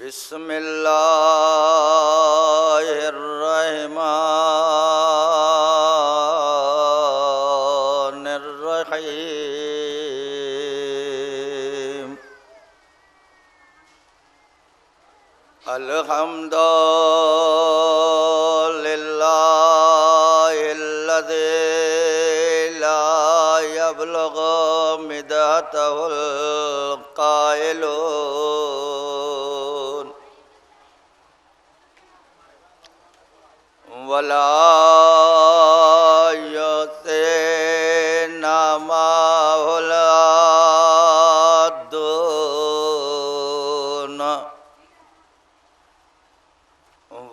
बिस्मिल्लाहिर्रहमानिर्रहीम। अल्हम्दुलिल्लाहिल्लज़ी ला यब्लुगु मिदहतहुल क़ाइलून वला युहसीना माहुल आद्दून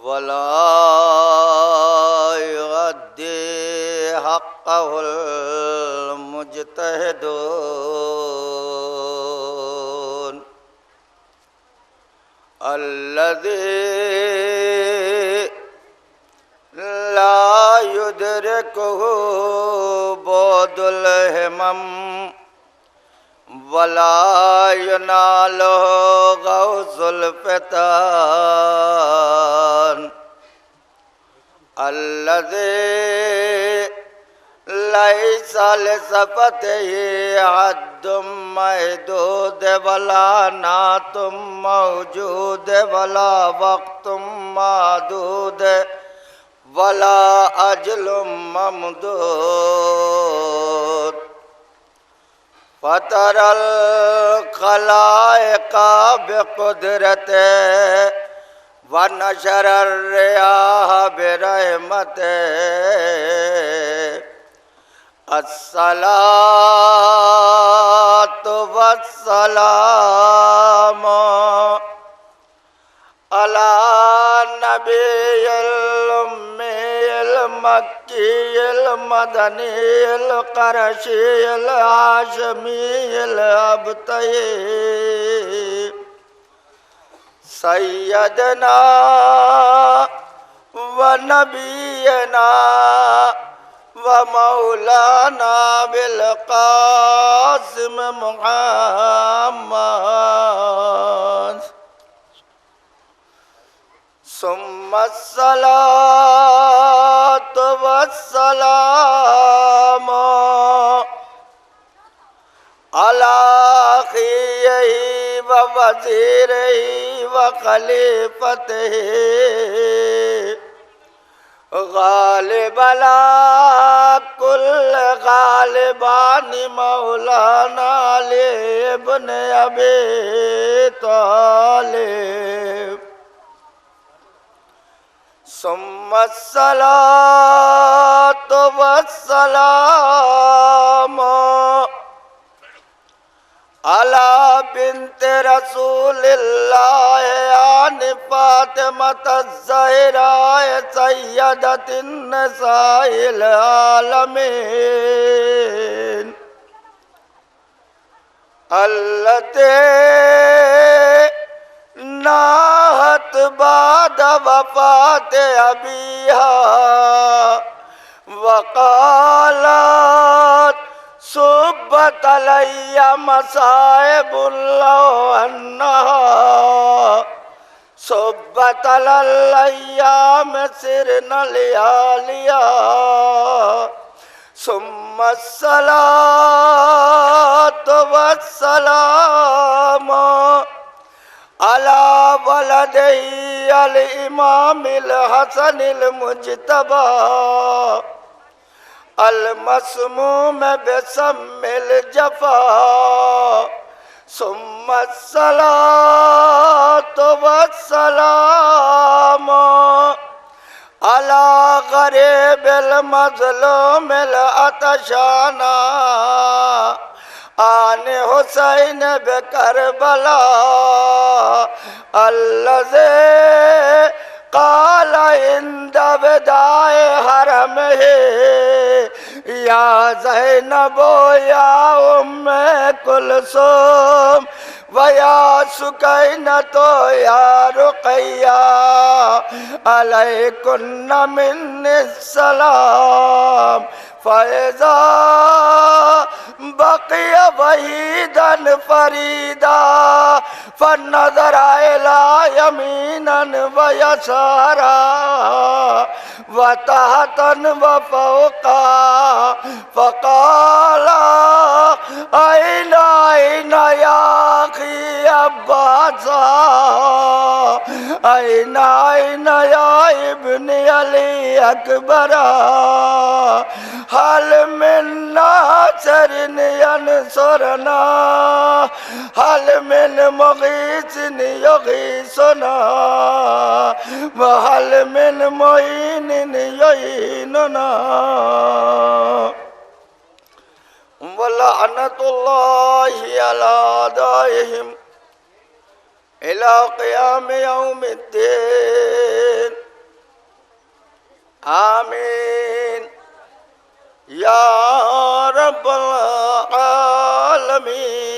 वला युअद्दी हक़्क़हुल मुज्तहिदून अल्लज़ी ला युदरिकुहु बुअदुल हिमम वला युनालुहु गौसुल फ़ितान अल्लज़ी लैसा लिसफ़तिही हद्दुम महदूद वला नातुम मौजूद वला वक़्तुम मादूद वला अजलुम ममदूद फ़तरल ख़लाइक़ा बिक़ुदरते व नशरर रियाह बिरहमते अस्सलातु वस्सलामु अला नबिय्यिल उम्मिय्यिल मक्किय्यिल मदनिय्यिल क़ुरैशिय्यिल हाशिमिय्यिल अबतरी सय्यदना व नबियना व मौलाना बिल क़ासिम मुहम्मद सुम्मस्सलातु वस्सलामु अला खिय्यिही व वज़ीरिही व खलीफ़तिही गालिब अला कुल्ल गालिबानी मौलाना अली इब्न अबी तालिब सुम्मस्सलातु वस्सलामु अला बिन्ते रसूलिल्लाह आनि फ़ातिमत ज़हरा सय्यदतिन निसाइल आलमीन अल्लती नाहत बाद वफ़ात अबीहा वक़ालत सुब्बत अलैया मसाइबुल लौ अन्नहा सुब्बत अलैया में सिरन लिया सुम्मस्सलातु वस्सलामु अला वलदिही अल इमामिल हसनिल मुज्तबा अल मसमूम बिसम्मिल जफा सुम्मस्सलातु वस्सलामु अला गरीबिल मज़लूमिल अतशाना आने हुसैन बेकरबला अल्लज़ी काला इंद विदाए हरम है या ज़ैनबो या उम्मे कुलसूम वया सुकैनतो या रुक़ैया अलैकुन्न मिन्निस्सलाम फ़ैज़ा बक़िया वहीदन फरीदा फन्नज़र इला यमीनन व यसारा व तहतन व फौका फ़क़ाला ऐना ऐना या अख़ी अब्बासा ऐना ऐना या इब्न अली अकबरा हल मिन नासिरिन यंसुरना हल मिन मुगीसिन युगीसुना व हल मिन मुईनिन युईनुना व लअनतुल्लाहि अला दाइहिम इला क़ियाम यौमिद्दीन आमीन या रब्बल आलमीन।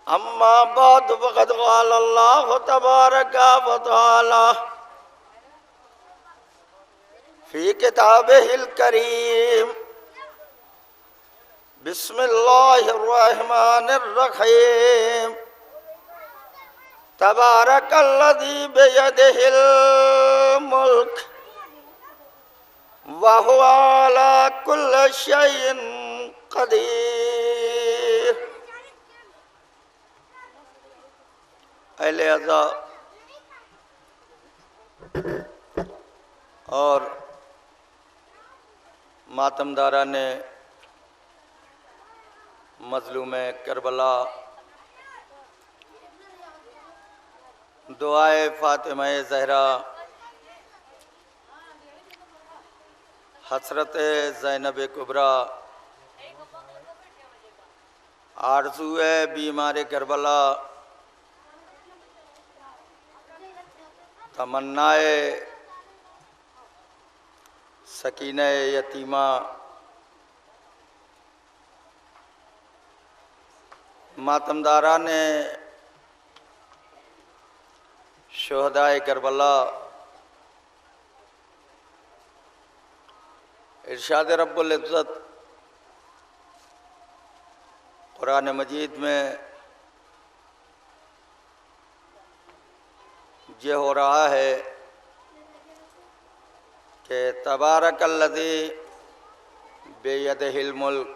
अम्मा बाद फ़क़द क़ाल अल्लाह तबारक व तआला फ़ी किताबिहिल करीम बिस्मिल्लाहिर रहमानिर रहीम तबारकल्लज़ी बियदिहिल मुल्क व हुवा अला कुल्लि शैइन क़दीर। अहले अज़ा और मातमदारा ने मज़लूम करबला दुआए फ़ातिमा ज़हरा हसरत ज़ैनब कुबरा आरज़ूए बीमार करबला तमन्नाए सकीना यतीमा मातमदारा ने शुहदाए करबला इरशाद रब्बुल इज़्ज़त कुरान मजीद में ये हो रहा है कि तबारकल्लज़ी बियदिहिल मुल्क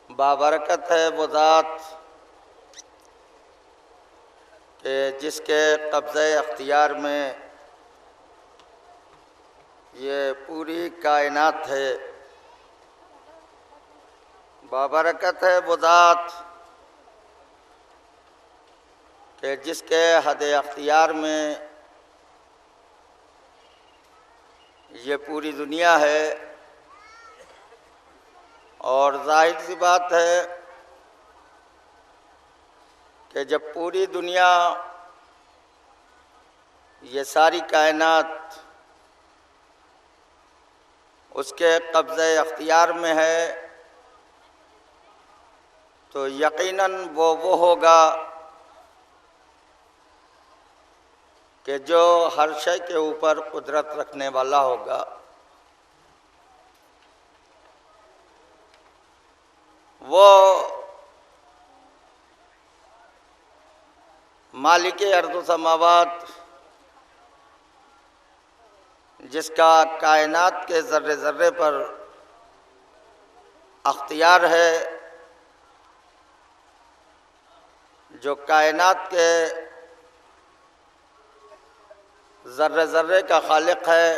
बाबरकत है वो ज़ात कि जिसके कब्ज़े अख्तियार में ये पूरी कायनात है। बाबरकत है वो ज़ात कि जिसके हद अख्तियार में ये पूरी दुनिया है। और जाहिर सी बात है कि जब पूरी दुनिया ये सारी कायनात उसके कब्ज़े अख्तियार में है तो यकीनन वो होगा कि जो हर शय के ऊपर कुदरत रखने वाला होगा। वो मालिक अर्ज़ समावात जिसका कायनात के ज़र्रे ज़र्रे पर अख्तियार है, जो कायनात के ज़र्रे ज़र्रे का खालिक है,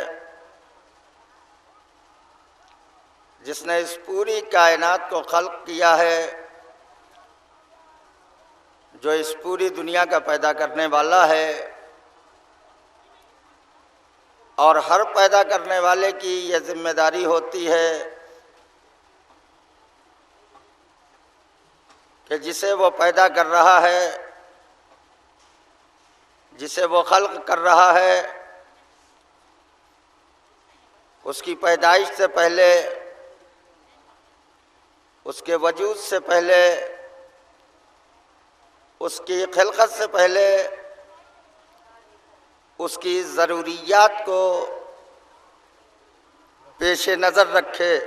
जिसने इस पूरी कायनात को खल्क़ किया है, जो इस पूरी दुनिया का पैदा करने वाला है। और हर पैदा करने वाले की यह जिम्मेदारी होती है कि जिसे वो पैदा कर रहा है, जिसे वो खल्क़ कर रहा है, उसकी पैदाइश से पहले, उसके वजूद से पहले, उसकी खिलकत से पहले उसकी ज़रूरियात को पेश नज़र रखे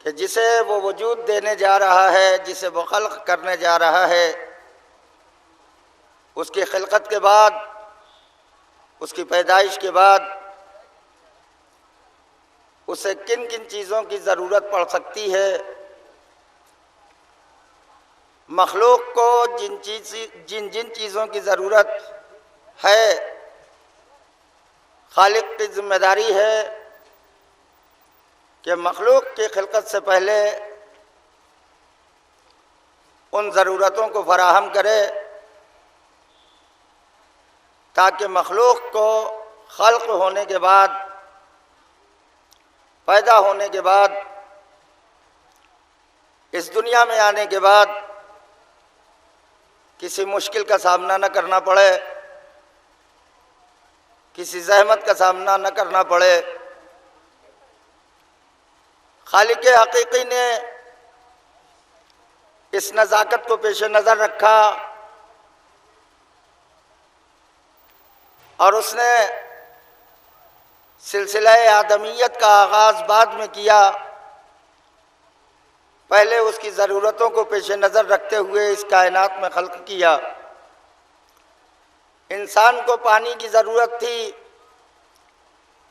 कि जिसे वो वजूद देने जा रहा है, जिसे वो खल्क़ करने जा रहा है, उसकी खिलकत के बाद, उसकी पैदाइश के बाद उसे किन किन चीज़ों की ज़रूरत पड़ सकती है। मखलूक को जिन जिन चीज़ों की ज़रूरत है, खालिक की ज़िम्मेदारी है कि मखलूक की खिलकत से पहले उन ज़रूरतों को फराहम करे, ताकि मखलूक को खल्क़ होने के बाद, पैदा होने के बाद, इस दुनिया में आने के बाद किसी मुश्किल का सामना न करना पड़े, किसी ज़हमत का सामना न करना पड़े। खालिक हकीकी ने इस नज़ाकत को पेश नज़र रखा और उसने सिलसिला आदमियत का आगाज़ बाद में किया। पहले उसकी ज़रूरतों को पेश नज़र रखते हुए इस कायनात में खल्क़ किया। इंसान को पानी की ज़रूरत थी,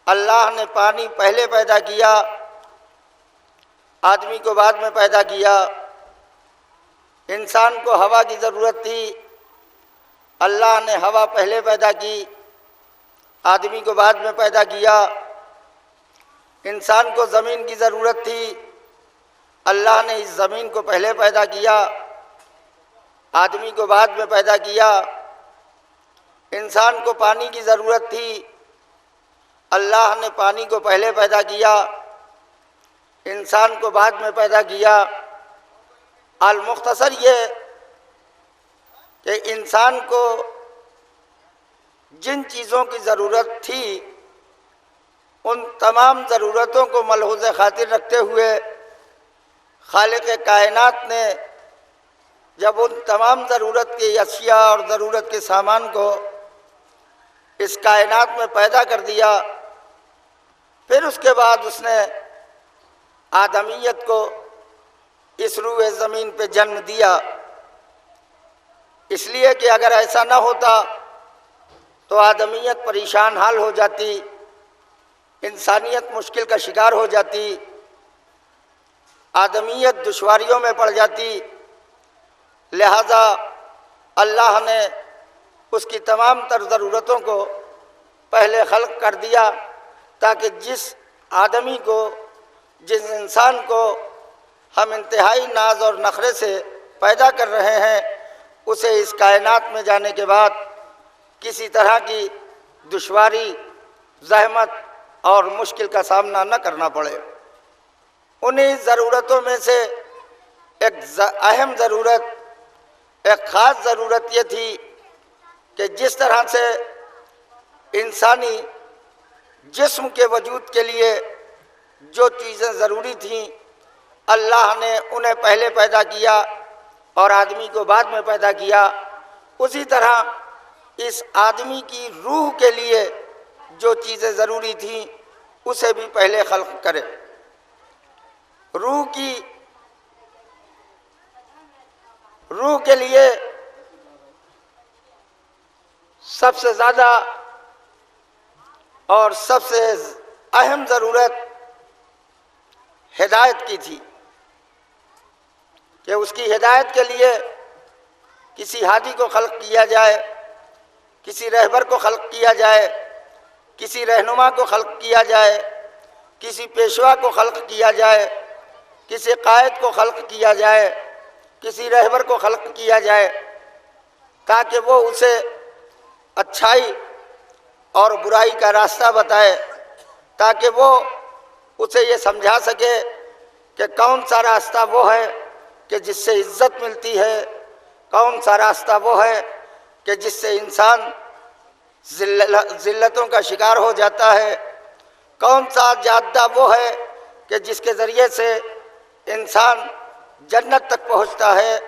अल्लाह ने पानी पहले पैदा किया, आदमी को बाद में पैदा किया। इंसान को हवा की ज़रूरत थी, अल्लाह ने हवा पहले पैदा की, आदमी को बाद में पैदा किया। इंसान को ज़मीन की ज़रूरत थी, अल्लाह ने इस ज़मीन को पहले पैदा किया, आदमी को बाद में पैदा किया। इंसान को पानी की ज़रूरत थी, अल्लाह ने पानी को पहले पैदा किया, इंसान को बाद में पैदा किया। अल मुख्तसर ये कि इंसान को जिन चीज़ों की ज़रूरत थी, उन तमाम ज़रूरतों को मलहूज़ खातिर रखते हुए खालिक़ कायनात ने जब उन तमाम ज़रूरत की अशिया और ज़रूरत के सामान को इस कायनात में पैदा कर दिया, फिर उसके बाद उसने आदमियत को इस रूए ज़मीन पे जन्म दिया। इसलिए कि अगर ऐसा न होता तो आदमियत परेशान हाल हो जाती, इंसानियत मुश्किल का शिकार हो जाती, आदमियत दुश्वारियों में पड़ जाती। लिहाजा अल्लाह ने उसकी तमाम तर ज़रूरतों को पहले खल्क़ कर दिया, ताकि जिस आदमी को, जिस इंसान को हम इंतहाई नाज और नखरे से पैदा कर रहे हैं, उसे इस कायनात में जाने के बाद किसी तरह की दुश्वारी, ज़हमत और मुश्किल का सामना न करना पड़े। उन्हीं ज़रूरतों में से एक अहम ज़रूरत, एक ख़ास ज़रूरत ये थी कि जिस तरह से इंसानी जिस्म के वजूद के लिए जो चीज़ें ज़रूरी थीं, अल्लाह ने उन्हें पहले पैदा किया और आदमी को बाद में पैदा किया। उसी तरह इस आदमी की रूह के लिए जो चीज़ें ज़रूरी थीं, उसे भी पहले खल्क़ करे। रूह के लिए सबसे ज़्यादा और सबसे अहम ज़रूरत हिदायत की थी कि उसकी हिदायत के लिए किसी हादी को खल्क़ किया जाए, किसी रहबर को खल्क़ किया जाए, किसी रहनुमा को खल्क़ किया जाए, किसी पेशवा को खल्क़ किया जाए, किसी कायद को खल्क़ किया जाए, किसी रहबर को खल्क़ किया जाए, ताकि वो उसे अच्छाई और बुराई का रास्ता बताए, ताकि वो उसे ये समझा सके कि कौन सा रास्ता वो है कि जिससे इज़्ज़त मिलती है, कौन सा रास्ता वो है कि जिससे इंसान ज़िल्लतों का शिकार हो जाता है, कौन सा जाद्दा वो है कि जिसके ज़रिए से इंसान जन्नत तक पहुंचता है,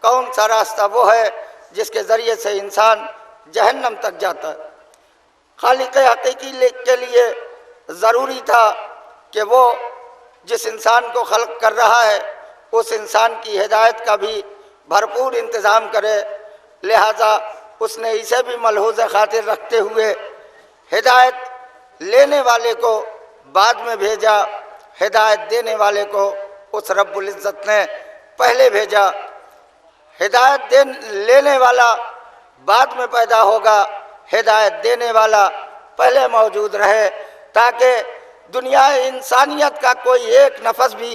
कौन सा रास्ता वो है जिसके ज़रिए से इंसान जहन्नम तक जाता है। खालिक हकीकी के लिए ज़रूरी था कि वो जिस इंसान को खल्क कर रहा है उस इंसान की हिदायत का भी भरपूर इंतज़ाम करे। लिहाजा उसने इसे भी मलहूज़ खातिर रखते हुए हिदायत लेने वाले को बाद में भेजा, हिदायत देने वाले को उस रब्बुल इज़्ज़त ने पहले भेजा। हिदायत लेने वाला बाद में पैदा होगा, हिदायत देने वाला पहले मौजूद रहे, ताकि दुनिया इंसानियत का कोई एक नफस भी,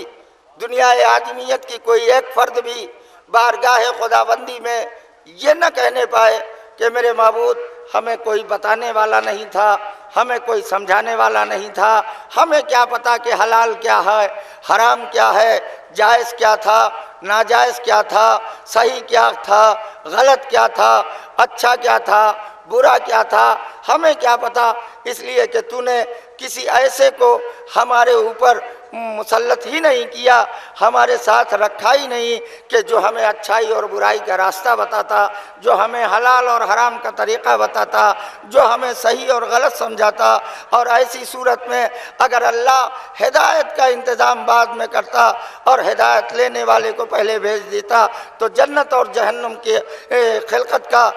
दुनिया आदमियत की कोई एक फ़र्द भी बारगाह खुदाबंदी में ये न कहने पाए कि मेरे माबूद हमें कोई बताने वाला नहीं था, हमें कोई समझाने वाला नहीं था, हमें क्या पता कि हलाल क्या है, हराम क्या है, जायज़ क्या था, नाजायज़ क्या था, सही क्या था, गलत क्या था, अच्छा क्या था, बुरा क्या था, हमें क्या पता। इसलिए कि तूने किसी ऐसे को हमारे ऊपर मुसल्लत ही नहीं किया, हमारे साथ रखा ही नहीं कि जो हमें अच्छाई और बुराई का रास्ता बताता, जो हमें हलाल और हराम का तरीक़ा बताता, जो हमें सही और गलत समझाता। और ऐसी सूरत में अगर अल्लाह हिदायत का इंतज़ाम बाद में करता और हिदायत लेने वाले को पहले भेज देता तो जन्नत और जहन्नम के खिलकत का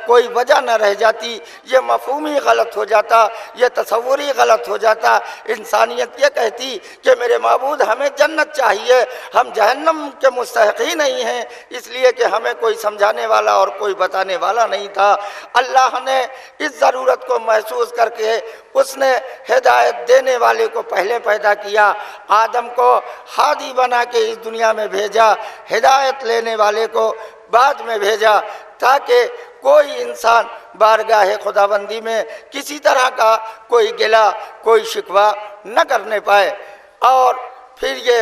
कोई वजह न रह जाती। ये मफ़हूम ही गलत हो जाता, ये तसव्वुर ही गलत हो जाता। इंसानियत ये कहती कि मेरे माबूद हमें जन्नत चाहिए, हम जहन्नम के मुस्तहिक़ ही नहीं हैं, इसलिए कि हमें कोई समझाने वाला और कोई बताने वाला नहीं था। अल्लाह ने इस ज़रूरत को महसूस करके उसने हिदायत देने वाले को पहले पैदा किया, आदम को हादी बना के इस दुनिया में भेजा, हिदायत लेने वाले को बाद में भेजा, ताकि कोई इंसान बारगाह खुदाबंदी में किसी तरह का कोई गिला, कोई शिकवा न करने पाए। और फिर ये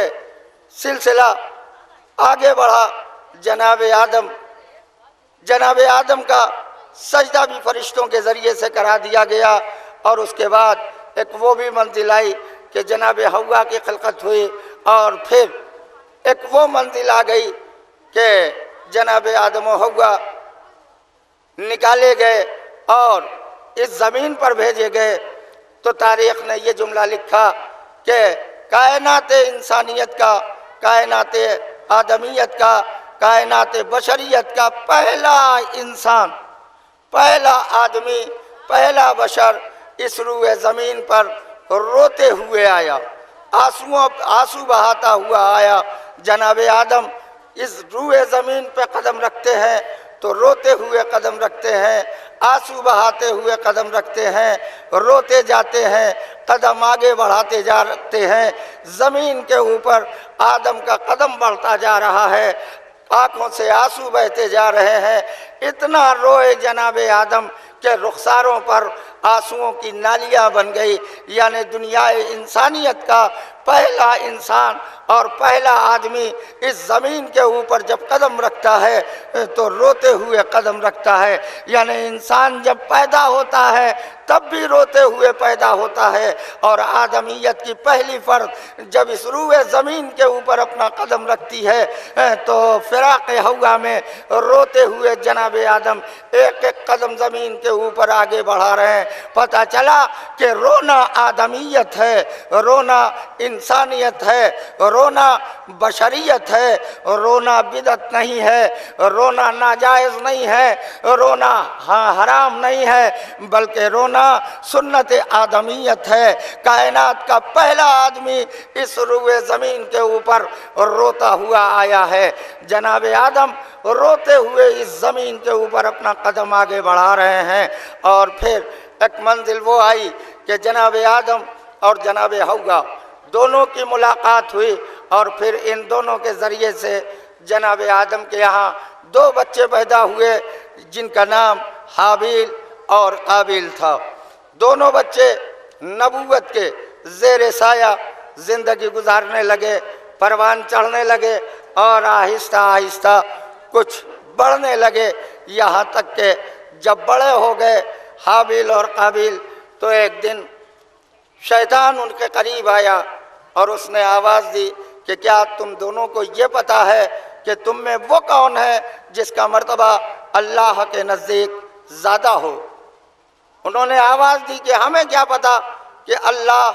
सिलसिला आगे बढ़ा। जनाब आदम का सजदा भी फरिश्तों के ज़रिए से करा दिया गया। और उसके बाद एक वो भी मंजिल आई कि जनाब हव्वा की खिलकत हुई। और फिर एक वो मंजिल आ गई कि जनाब आदम और हव्वा निकाले गए और इस ज़मीन पर भेजे गए। तो तारीख़ ने ये जुमला लिखा कि कायनात इंसानियत का, कायनात आदमियत का, कायनात बशरियत का पहला इंसान, पहला आदमी, पहला बशर इस रूए ज़मीन पर रोते हुए आया, आंसू बहाता हुआ आया। जनाब आदम इस रूए ज़मीन पर कदम रखते हैं तो रोते हुए कदम रखते हैं, आंसू बहाते हुए कदम रखते हैं, रोते जाते हैं, कदम आगे बढ़ाते जाते हैं। ज़मीन के ऊपर आदम का कदम बढ़ता जा रहा है, आँखों से आंसू बहते जा रहे हैं। इतना रोए जनाब आदम के रुखसारों पर आंसुओं की नालियाँ बन गई। यानी दुनिया इंसानियत का पहला इंसान और पहला आदमी इस ज़मीन के ऊपर जब कदम रखता है तो रोते हुए कदम रखता है। यानी इंसान जब पैदा होता है तब भी रोते हुए पैदा होता है, और आदमियत की पहली फ़र्द जब इस रूए ज़मीन के ऊपर अपना कदम रखती है तो फ़िराक़ हव्वा में रोते हुए जनाब आदम एक एक कदम ज़मीन के ऊपर आगे बढ़ा रहे हैं। पता चला कि रोना आदमियत है, रोना इंसानियत है, रोना बशरियत है, रोना बिदत नहीं है, रोना नाजायज़ नहीं है, रोना हराम नहीं है, बल्कि रोना सुन्नत आदमियत है। कायनात का पहला आदमी इस रूए ज़मीन के ऊपर रोता हुआ आया है। जनाब आदम रोते हुए इस ज़मीन के ऊपर अपना कदम आगे बढ़ा रहे हैं। और फिर एक मंजिल वो आई कि जनाब आदम और जनाब हव्वा दोनों की मुलाकात हुई, और फिर इन दोनों के ज़रिए से जनाब आदम के यहाँ दो बच्चे पैदा हुए जिनका नाम हाबिल और काबिल था। दोनों बच्चे नबूवत के ज़ेर साया ज़िंदगी गुजारने लगे, परवान चढ़ने लगे और आहिस्ता आहिस्ता कुछ बढ़ने लगे, यहाँ तक कि जब बड़े हो गए हाबिल और काबिल तो एक दिन शैतान उनके करीब आया और उसने आवाज़ दी कि क्या तुम दोनों को ये पता है कि तुम में वो कौन है जिसका मर्तबा अल्लाह के नज़दीक ज़्यादा हो। उन्होंने आवाज़ दी कि हमें क्या पता कि अल्लाह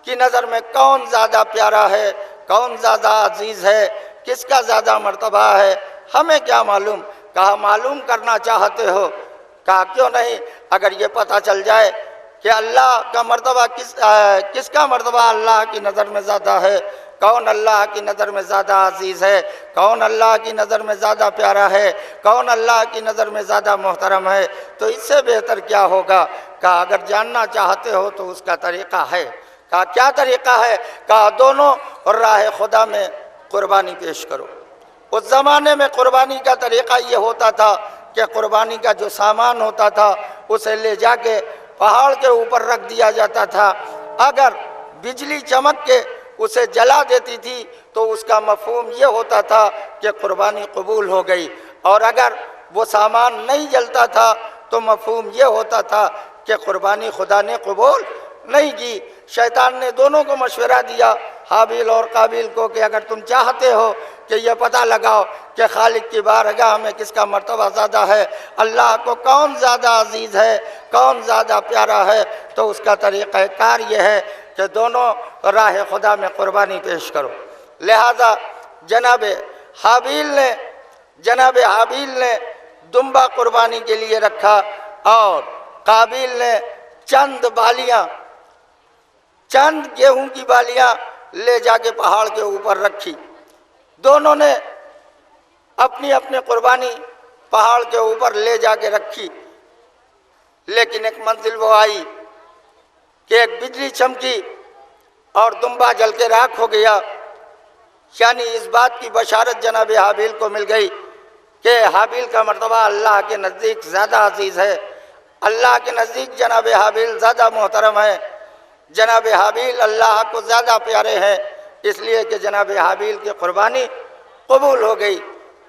की नज़र में कौन ज़्यादा प्यारा है, कौन ज़्यादा अजीज़ है, किसका ज़्यादा मर्तबा है, हमें क्या मालूम। कहा मालूम करना चाहते हो? कहा क्यों नहीं, अगर ये पता चल जाए कि अल्लाह का मर्तबा किसका मर्तबा अल्लाह की नज़र में ज़्यादा है, कौन अल्लाह की नज़र में ज़्यादा अजीज़ है, कौन अल्लाह की नज़र में ज़्यादा प्यारा है, कौन अल्लाह की नज़र में ज़्यादा मोहतरम है, तो इससे बेहतर क्या होगा। कहा अगर जानना चाहते हो तो उसका तरीक़ा है। कहा क्या तरीक़ा है। कहा दोनों राह खुदा में कुर्बानी पेश करो। उस ज़माने में कुर्बानी का तरीक़ा ये होता था कि कुर्बानी का जो सामान होता था उसे ले जाके पहाड़ के ऊपर रख दिया जाता था। अगर बिजली चमक के उसे जला देती थी तो उसका मफ़हूम ये होता था कि कुर्बानी कबूल हो गई, और अगर वो सामान नहीं जलता था तो मफ़हूम ये होता था कि कुर्बानी खुदा ने कबूल नहीं की। शैतान ने दोनों को मशवरा दिया, हाबिल और काबिल को, कि अगर तुम चाहते हो कि यह पता लगाओ कि खालिक की बारगाह में किसका मर्तबा ज़्यादा है, अल्लाह को कौन ज़्यादा अजीज़ है, कौन ज़्यादा प्यारा है, तो उसका तरीक़ाकार ये है कि दोनों राह खुदा में कुर्बानी पेश करो। लिहाजा जनाब हाबिल ने दुम्बा कुर्बानी के लिए रखा और काबिल ने चंद गेहूं की बालियां ले जाके पहाड़ के ऊपर रखी। दोनों ने अपनी अपनी कुर्बानी पहाड़ के ऊपर ले जाके रखी, लेकिन एक मंजिल वो आई कि एक बिजली चमकी और दुम्बा जल के राख हो गया। यानी इस बात की बशारत जनाब हाबिल को मिल गई कि हाबिल का मर्तबा अल्लाह के नज़दीक ज़्यादा अजीज़ है, अल्लाह के नज़दीक जनाब हाबिल ज़्यादा मोहतरम है, जनाब हाबिल अल्लाह को ज़्यादा प्यारे हैं, इसलिए कि जनाब हाबिल की कुर्बानी कबूल हो गई।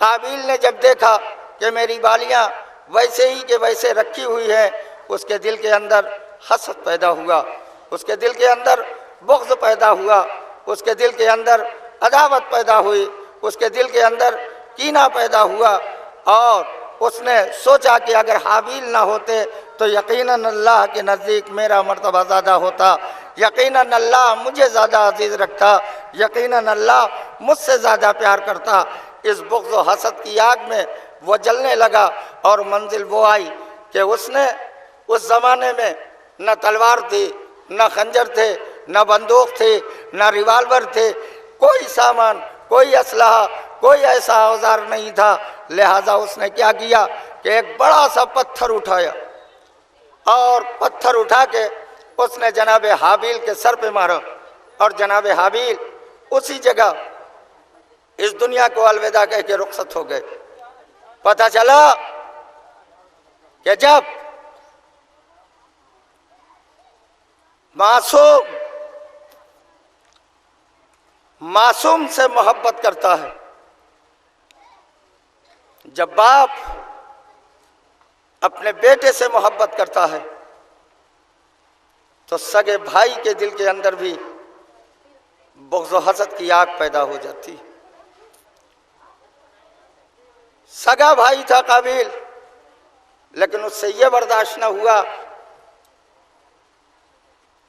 काबिल ने जब देखा कि मेरी बालियाँ वैसे ही के वैसे रखी हुई हैं, उसके दिल के अंदर हसद पैदा हुआ, उसके दिल के अंदर बुग़्ज़ पैदा हुआ, उसके दिल के अंदर अदावत पैदा हुई, उसके दिल के अंदर कीना पैदा हुआ, और उसने सोचा कि अगर हाबिल ना होते तो यकीनन अल्लाह के नज़दीक मेरा मर्तबा ज़्यादा होता, यकीनन अल्लाह मुझे ज़्यादा अजीज़ रखता, यकीनन अल्लाह मुझसे ज़्यादा प्यार करता। इस बुग़्ज़ व हसद की आग में वो जलने लगा, और मंजिल वो आई कि उसने उस ज़माने में न तलवार थी, न खंजर थे, न बंदूक थे, न रिवाल्वर थे, कोई सामान, कोई असलहा, कोई ऐसा औजार नहीं था। लिहाजा उसने क्या किया कि एक बड़ा सा पत्थर उठाया और पत्थर उठा के उसने जनाब हाबिल के सर पे मारा, और जनाब हाबिल उसी जगह इस दुनिया को अलविदा कह के रुखसत हो गए। पता चला कि जब मासूम से मोहब्बत करता है, जब बाप अपने बेटे से मोहब्बत करता है तो सगे भाई के दिल के अंदर भी बुग़्ज़ व हसद की आग पैदा हो जाती। सगा भाई था काबिल, लेकिन उससे यह बर्दाश्त न हुआ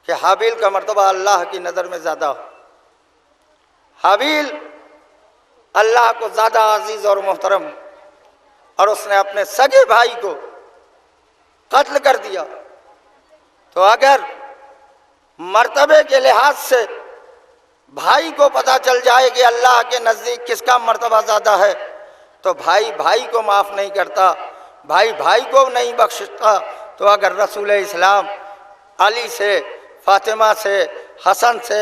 कि हाबिल का मर्तबा अल्लाह की नज़र में ज़्यादा हो। हाबिल अल्लाह को ज़्यादा अजीज़ और मोहतरम, और उसने अपने सगे भाई को कत्ल कर दिया। तो अगर मर्तबे के लिहाज से भाई को पता चल जाए कि अल्लाह के नज़दीक किसका मर्तबा ज़्यादा है, तो भाई भाई को माफ़ नहीं करता, भाई भाई को नहीं बख्शता। तो अगर रसूल इस्लाम अली से, फ़ातिमा से, हसन से,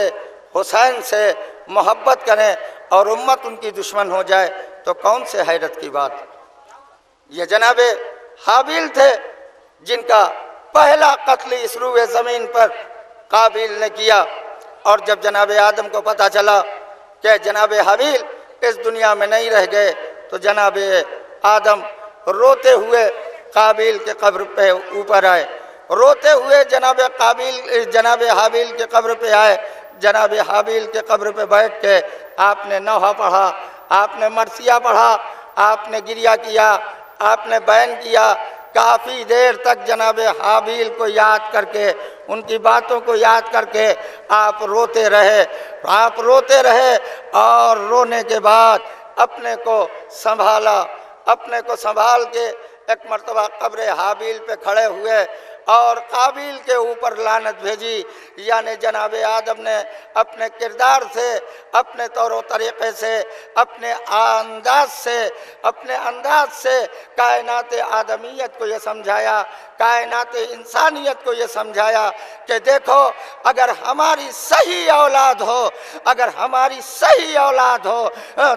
हुसैन से मोहब्बत करें और उम्मत उनकी दुश्मन हो जाए तो कौन से हैरत की बात। ये जनाब हाबिल थे जिनका पहला कत्ल इस रूए ज़मीन पर काबिल ने किया, और जब जनाब आदम को पता चला कि जनाब हाबिल इस दुनिया में नहीं रह गए तो जनाब आदम रोते हुए काबिल के कब्र पे ऊपर आए, रोते हुए जनाब हाबिल के कब्र पे आए। जनाब हाबिल के कब्र पे बैठ के आपने नौहा पढ़ा, आपने मरसिया पढ़ा, आपने गिरिया किया, आपने बयान किया। काफ़ी देर तक जनाब हाबिल को याद करके, उनकी बातों को याद करके आप रोते रहे और रोने के बाद अपने को संभाला। अपने को संभाल के एक मर्तबा कब्र हाबिल पे खड़े हुए और काबिल के ऊपर लानत भेजी। यानी जनाब आदम ने अपने किरदार से, अपने तौर तरीक़े से, अपने अंदाज से कायनात आदमियत को ये समझाया, कायनात इंसानियत को ये समझाया कि देखो, अगर हमारी सही औलाद हो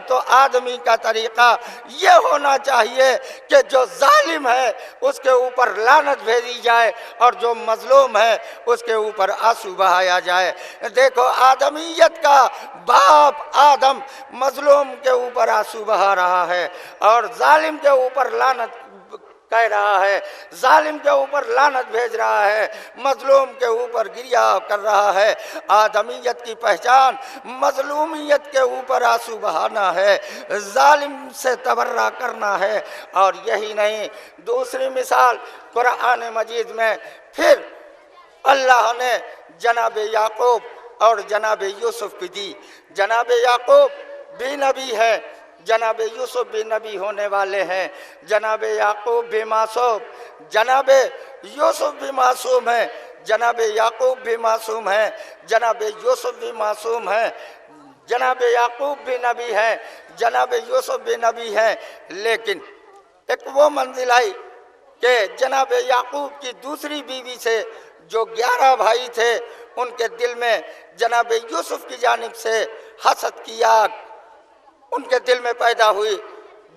तो आदमी का तरीक़ा ये होना चाहिए कि जो जालिम है उसके ऊपर लानत भेजी जाए और जो मजलूम है उसके ऊपर आंसू बहाया जाए। देखो, आदमियत का बाप आदम मजलूम के ऊपर आंसू बहा रहा है और जालिम के ऊपर लानत कह रहा है, जालिम के ऊपर लानत भेज रहा है, मजलूम के ऊपर गिरिया कर रहा है। आदमियत की पहचान मजलूमियत के ऊपर आंसू बहाना है, जालिम से तबर्रा करना है। और यही नहीं, दूसरी मिसाल कुरान मजीद में फिर अल्लाह ने जनाब याकूब और जनाब यूसुफ की दी। जनाब याकूब भी नबी है, जनाब यूसुफ भी नबी होने वाले हैं। जनाब याकूब भी मासूम, जनाब यूसुफ भी मासूम है, जनाब याकूब भी मासूम है, जनाब यूसुफ भी मासूम है। जनाब याकूब भी नबी है, जनाब यूसुफ भी नबी है। लेकिन एक वो मंजिल आई कि जनाब याकूब की दूसरी बीवी से जो 11 भाई थे, उनके दिल में जनाब यूसुफ की जानिब से हसद की आग उनके दिल में पैदा हुई।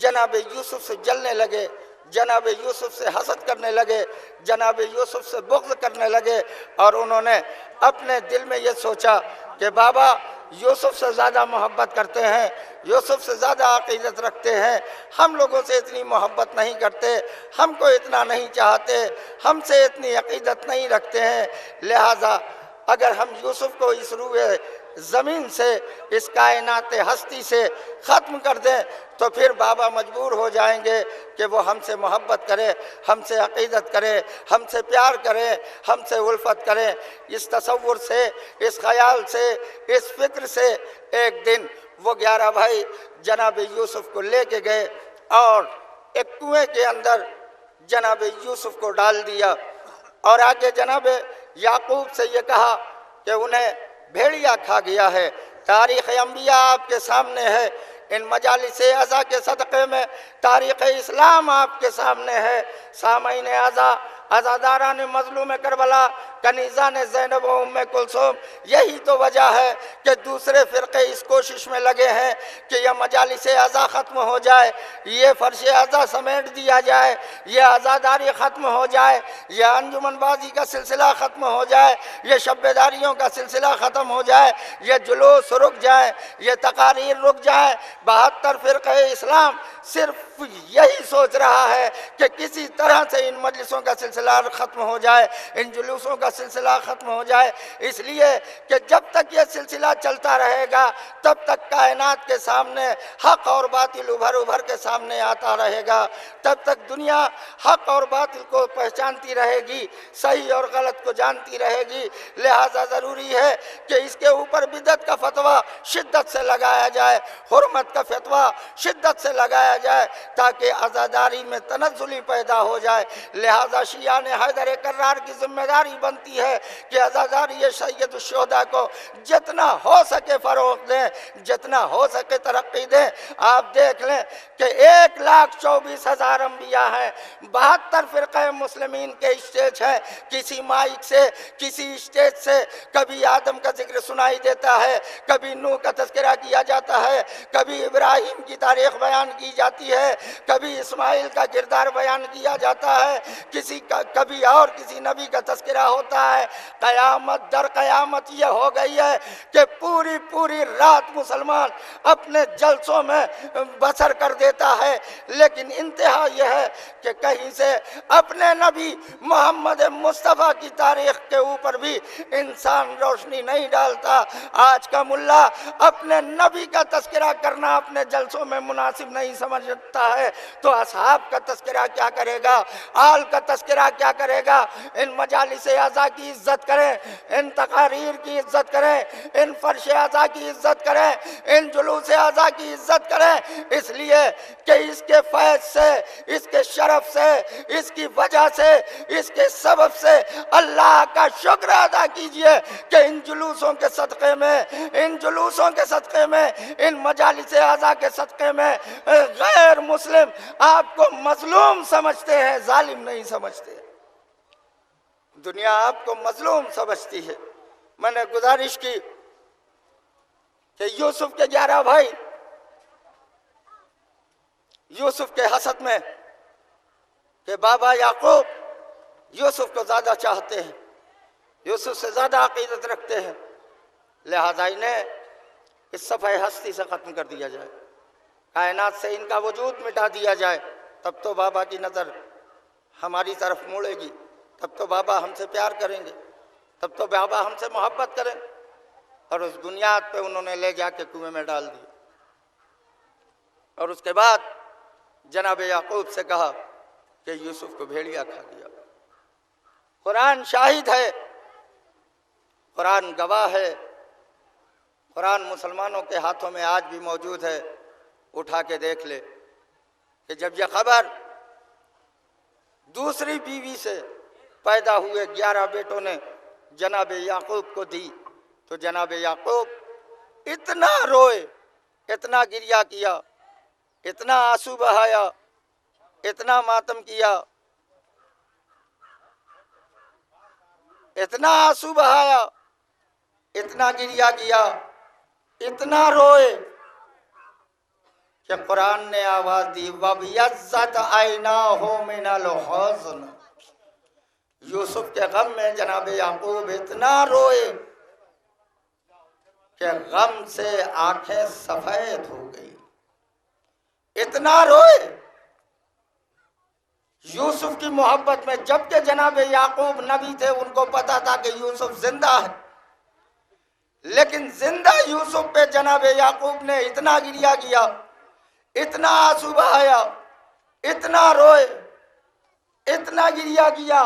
जनाब यूसुफ से जलने लगे, जनाब यूसुफ से हसद करने लगे, जनाब यूसुफ से बुग़्ज़ करने लगे। और उन्होंने अपने दिल में ये सोचा कि बाबा यूसुफ से ज़्यादा मोहब्बत करते हैं, यूसुफ से ज़्यादा अक़ीदत रखते हैं, हम लोगों से इतनी मोहब्बत नहीं करते, हमको इतना नहीं चाहते, हमसे इतनी अक़ीदत नहीं रखते हैं। लिहाजा अगर हम यूसुफ को इस रूए ज़मीन से, इस कायनात हस्ती से ख़त्म कर दें तो फिर बाबा मजबूर हो जाएंगे कि वो हमसे मोहब्बत करे, हमसे अक़ीदत करे, हमसे प्यार करे, हमसे उल्फत करे। इस तसव्वुर से, इस ख़याल से, इस फ़िक्र से एक दिन वो 11 भाई जनाब यूसुफ को लेके गए और एक कुएं के अंदर जनाब यूसुफ को डाल दिया और आगे जनाब याकूब से ये कहा कि उन्हें भेड़िया खा गया है। तारीख़ अंबिया आपके सामने है, इन मजालिस अज़ा के सदक़े में तारीख़ इस्लाम आपके सामने है। सामईन अज़ा, अज़ादारान मज़लूम करबला, कनीज़ान ज़ैनब व उम्मे कुलसूम, यही तो वजह है कि दूसरे फ़िरक़े इस कोशिश में लगे हैं कि यह मजालिस अज़ा ख़त्म हो जाए, ये फ़र्श अज़ा समेट दिया जाए, यह अज़ादारी ख़त्म हो जाए, यह अंजुमनबाजी का सिलसिला ख़त्म हो जाए, यह शब्बेदारियों का सिलसिला ख़त्म हो जाए, यह जुलूस रुक जाए, यह तकारीर रुक जाए। 72 फ़िरक़े इस्लाम सिर्फ यही सोच रहा है कि किसी तरह से इन मजलिसों का सिलसिला ख़त्म हो जाए, इन जुलूसों का सिलसिला ख़त्म हो जाए। इसलिए कि जब तक ये सिलसिला चलता रहेगा तब तक कायनात के सामने हक़ और बातिल उभर उभर के सामने आता रहेगा, तब तक दुनिया हक़ और बातिल को पहचानती रहेगी, सही और गलत को जानती रहेगी। लिहाजा ज़रूरी है कि इसके ऊपर बिदअत का फतवा शिद्दत से लगाया जाए, हुर्मत का फतवा शिद्दत से लगाया जाए ताकि आज़ादारी में तनज़्ज़ुली पैदा हो जाए। लिहाजा शियाने हैदर कर्रार की जिम्मेदारी बनती है कि आज़ादारी सैयद शुहदा को जितना हो सके फ़रोग़ दें, जितना हो सके तरक्की दें। आप देख लें कि 1,24,000 अम्बिया हैं, 72 फ़िरक़े मुस्लिमीन के स्टेज हैं। किसी माइक से, किसी स्टेज से कभी आदम का जिक्र सुनाई देता है, कभी नूह का तज़किरा किया जाता है, कभी इब्राहीम की तारीख़ बयान की जाती है, कभी इस्माइल का किरदार बयान किया जाता है, कभी और किसी नबी का तज़किरा होता होता है। क़यामत दर क़यामत ये हो गई है कि पूरी पूरी रात मुसलमान अपने जलसों में बसर कर देता है, लेकिन इंतहा यह है कि कहीं से अपने नबी मोहम्मद मुस्तफ़ा की तारीख के ऊपर भी इंसान रोशनी नहीं डालता। आज का मुल्ला अपने नबी का तस्करा करना अपने जलसों में मुनासिब नहीं समझता है, तो असहाब का तस्करा क्या करेगा, आल का तस्करा क्या करेगा। इन मजालिस आज़ा की इज्जत करें, इन तकारीर की इज्जत करें, इन फर्श आज़ा की इज्जत करें, इन जुलूस आज़ा की इज्जत करें, इसलिए कि इसके फैज़ से, इसके शरफ से, इसकी वजह से, इसके सबब से अल्लाह का शुक्र अदा कीजिए कि इन जुलूसों के सदक़े में, इन जुलूसों के सदक़े में, इन मजालिस आज़ा के सदक़े में गैर मुस्लिम आपको मजलूम समझते हैं, जालिम नहीं समझते। दुनिया आपको मजलूम समझती है। मैंने गुजारिश की कि यूसुफ के 11 भाई यूसुफ के हसद में कि बाबा याकूब यूसुफ को ज़्यादा चाहते हैं, यूसुफ से ज़्यादा अक़ीदत रखते हैं, लिहाजा इन्हें इस सफ़े हस्ती से ख़त्म कर दिया जाए, कायनात से इनका वजूद मिटा दिया जाए, तब तो बाबा की नज़र हमारी तरफ मुड़ेगी, तब तो बाबा हमसे प्यार करेंगे, तब तो बाबा हमसे मोहब्बत करें। और उस बुनियाद पे उन्होंने ले जाके कुएं में डाल दिया। और उसके बाद जनाब याकूब से कहा कि यूसुफ को भेड़िया खा गया। कुरान शाहिद है, कुरान गवाह है, कुरान मुसलमानों के हाथों में आज भी मौजूद है। उठा के देख ले कि जब यह खबर दूसरी बीवी से पैदा हुए 11 बेटों ने जनाब याकूब को दी, तो जनाब याकूब इतना रोए, इतना गिरिया किया, इतना आंसू बहाया, इतना मातम किया, इतना आंसू बहाया, इतना गिरिया किया, इतना रोए कि कुरान ने आवाज दी वबियज़्ज़त ऐनाहु मिनल हुज़्न। यूसुफ के गम में जनाब याकूब इतना रोए कि गम से आंखें सफेद हो गई, इतना रोए यूसुफ की मोहब्बत में। जबकि जनाब याकूब नबी थे, उनको पता था कि यूसुफ जिंदा है, लेकिन जिंदा यूसुफ पे जनाब याकूब ने इतना गिरिया किया, इतना आंसू बहाया, इतना रोए, इतना गिरिया किया,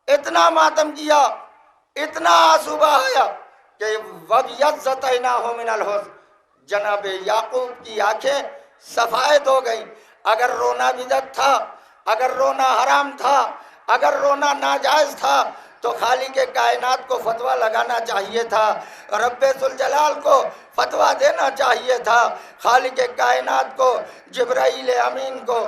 इतना मातम किया, इतना आंसू बहाया कि वबियज़्ज़त ऐनाहु मिनल हुज़्न। जनाब याकूब की आंखें सफेद हो गई। अगर रोना बिदअत था, अगर रोना हराम था, अगर रोना नाजायज था, तो खाली के कायनात को फतवा लगाना चाहिए था, रब्बे जुल जलाल को फतवा देना चाहिए था, खाली के कायनात को जिब्राइल अमीन को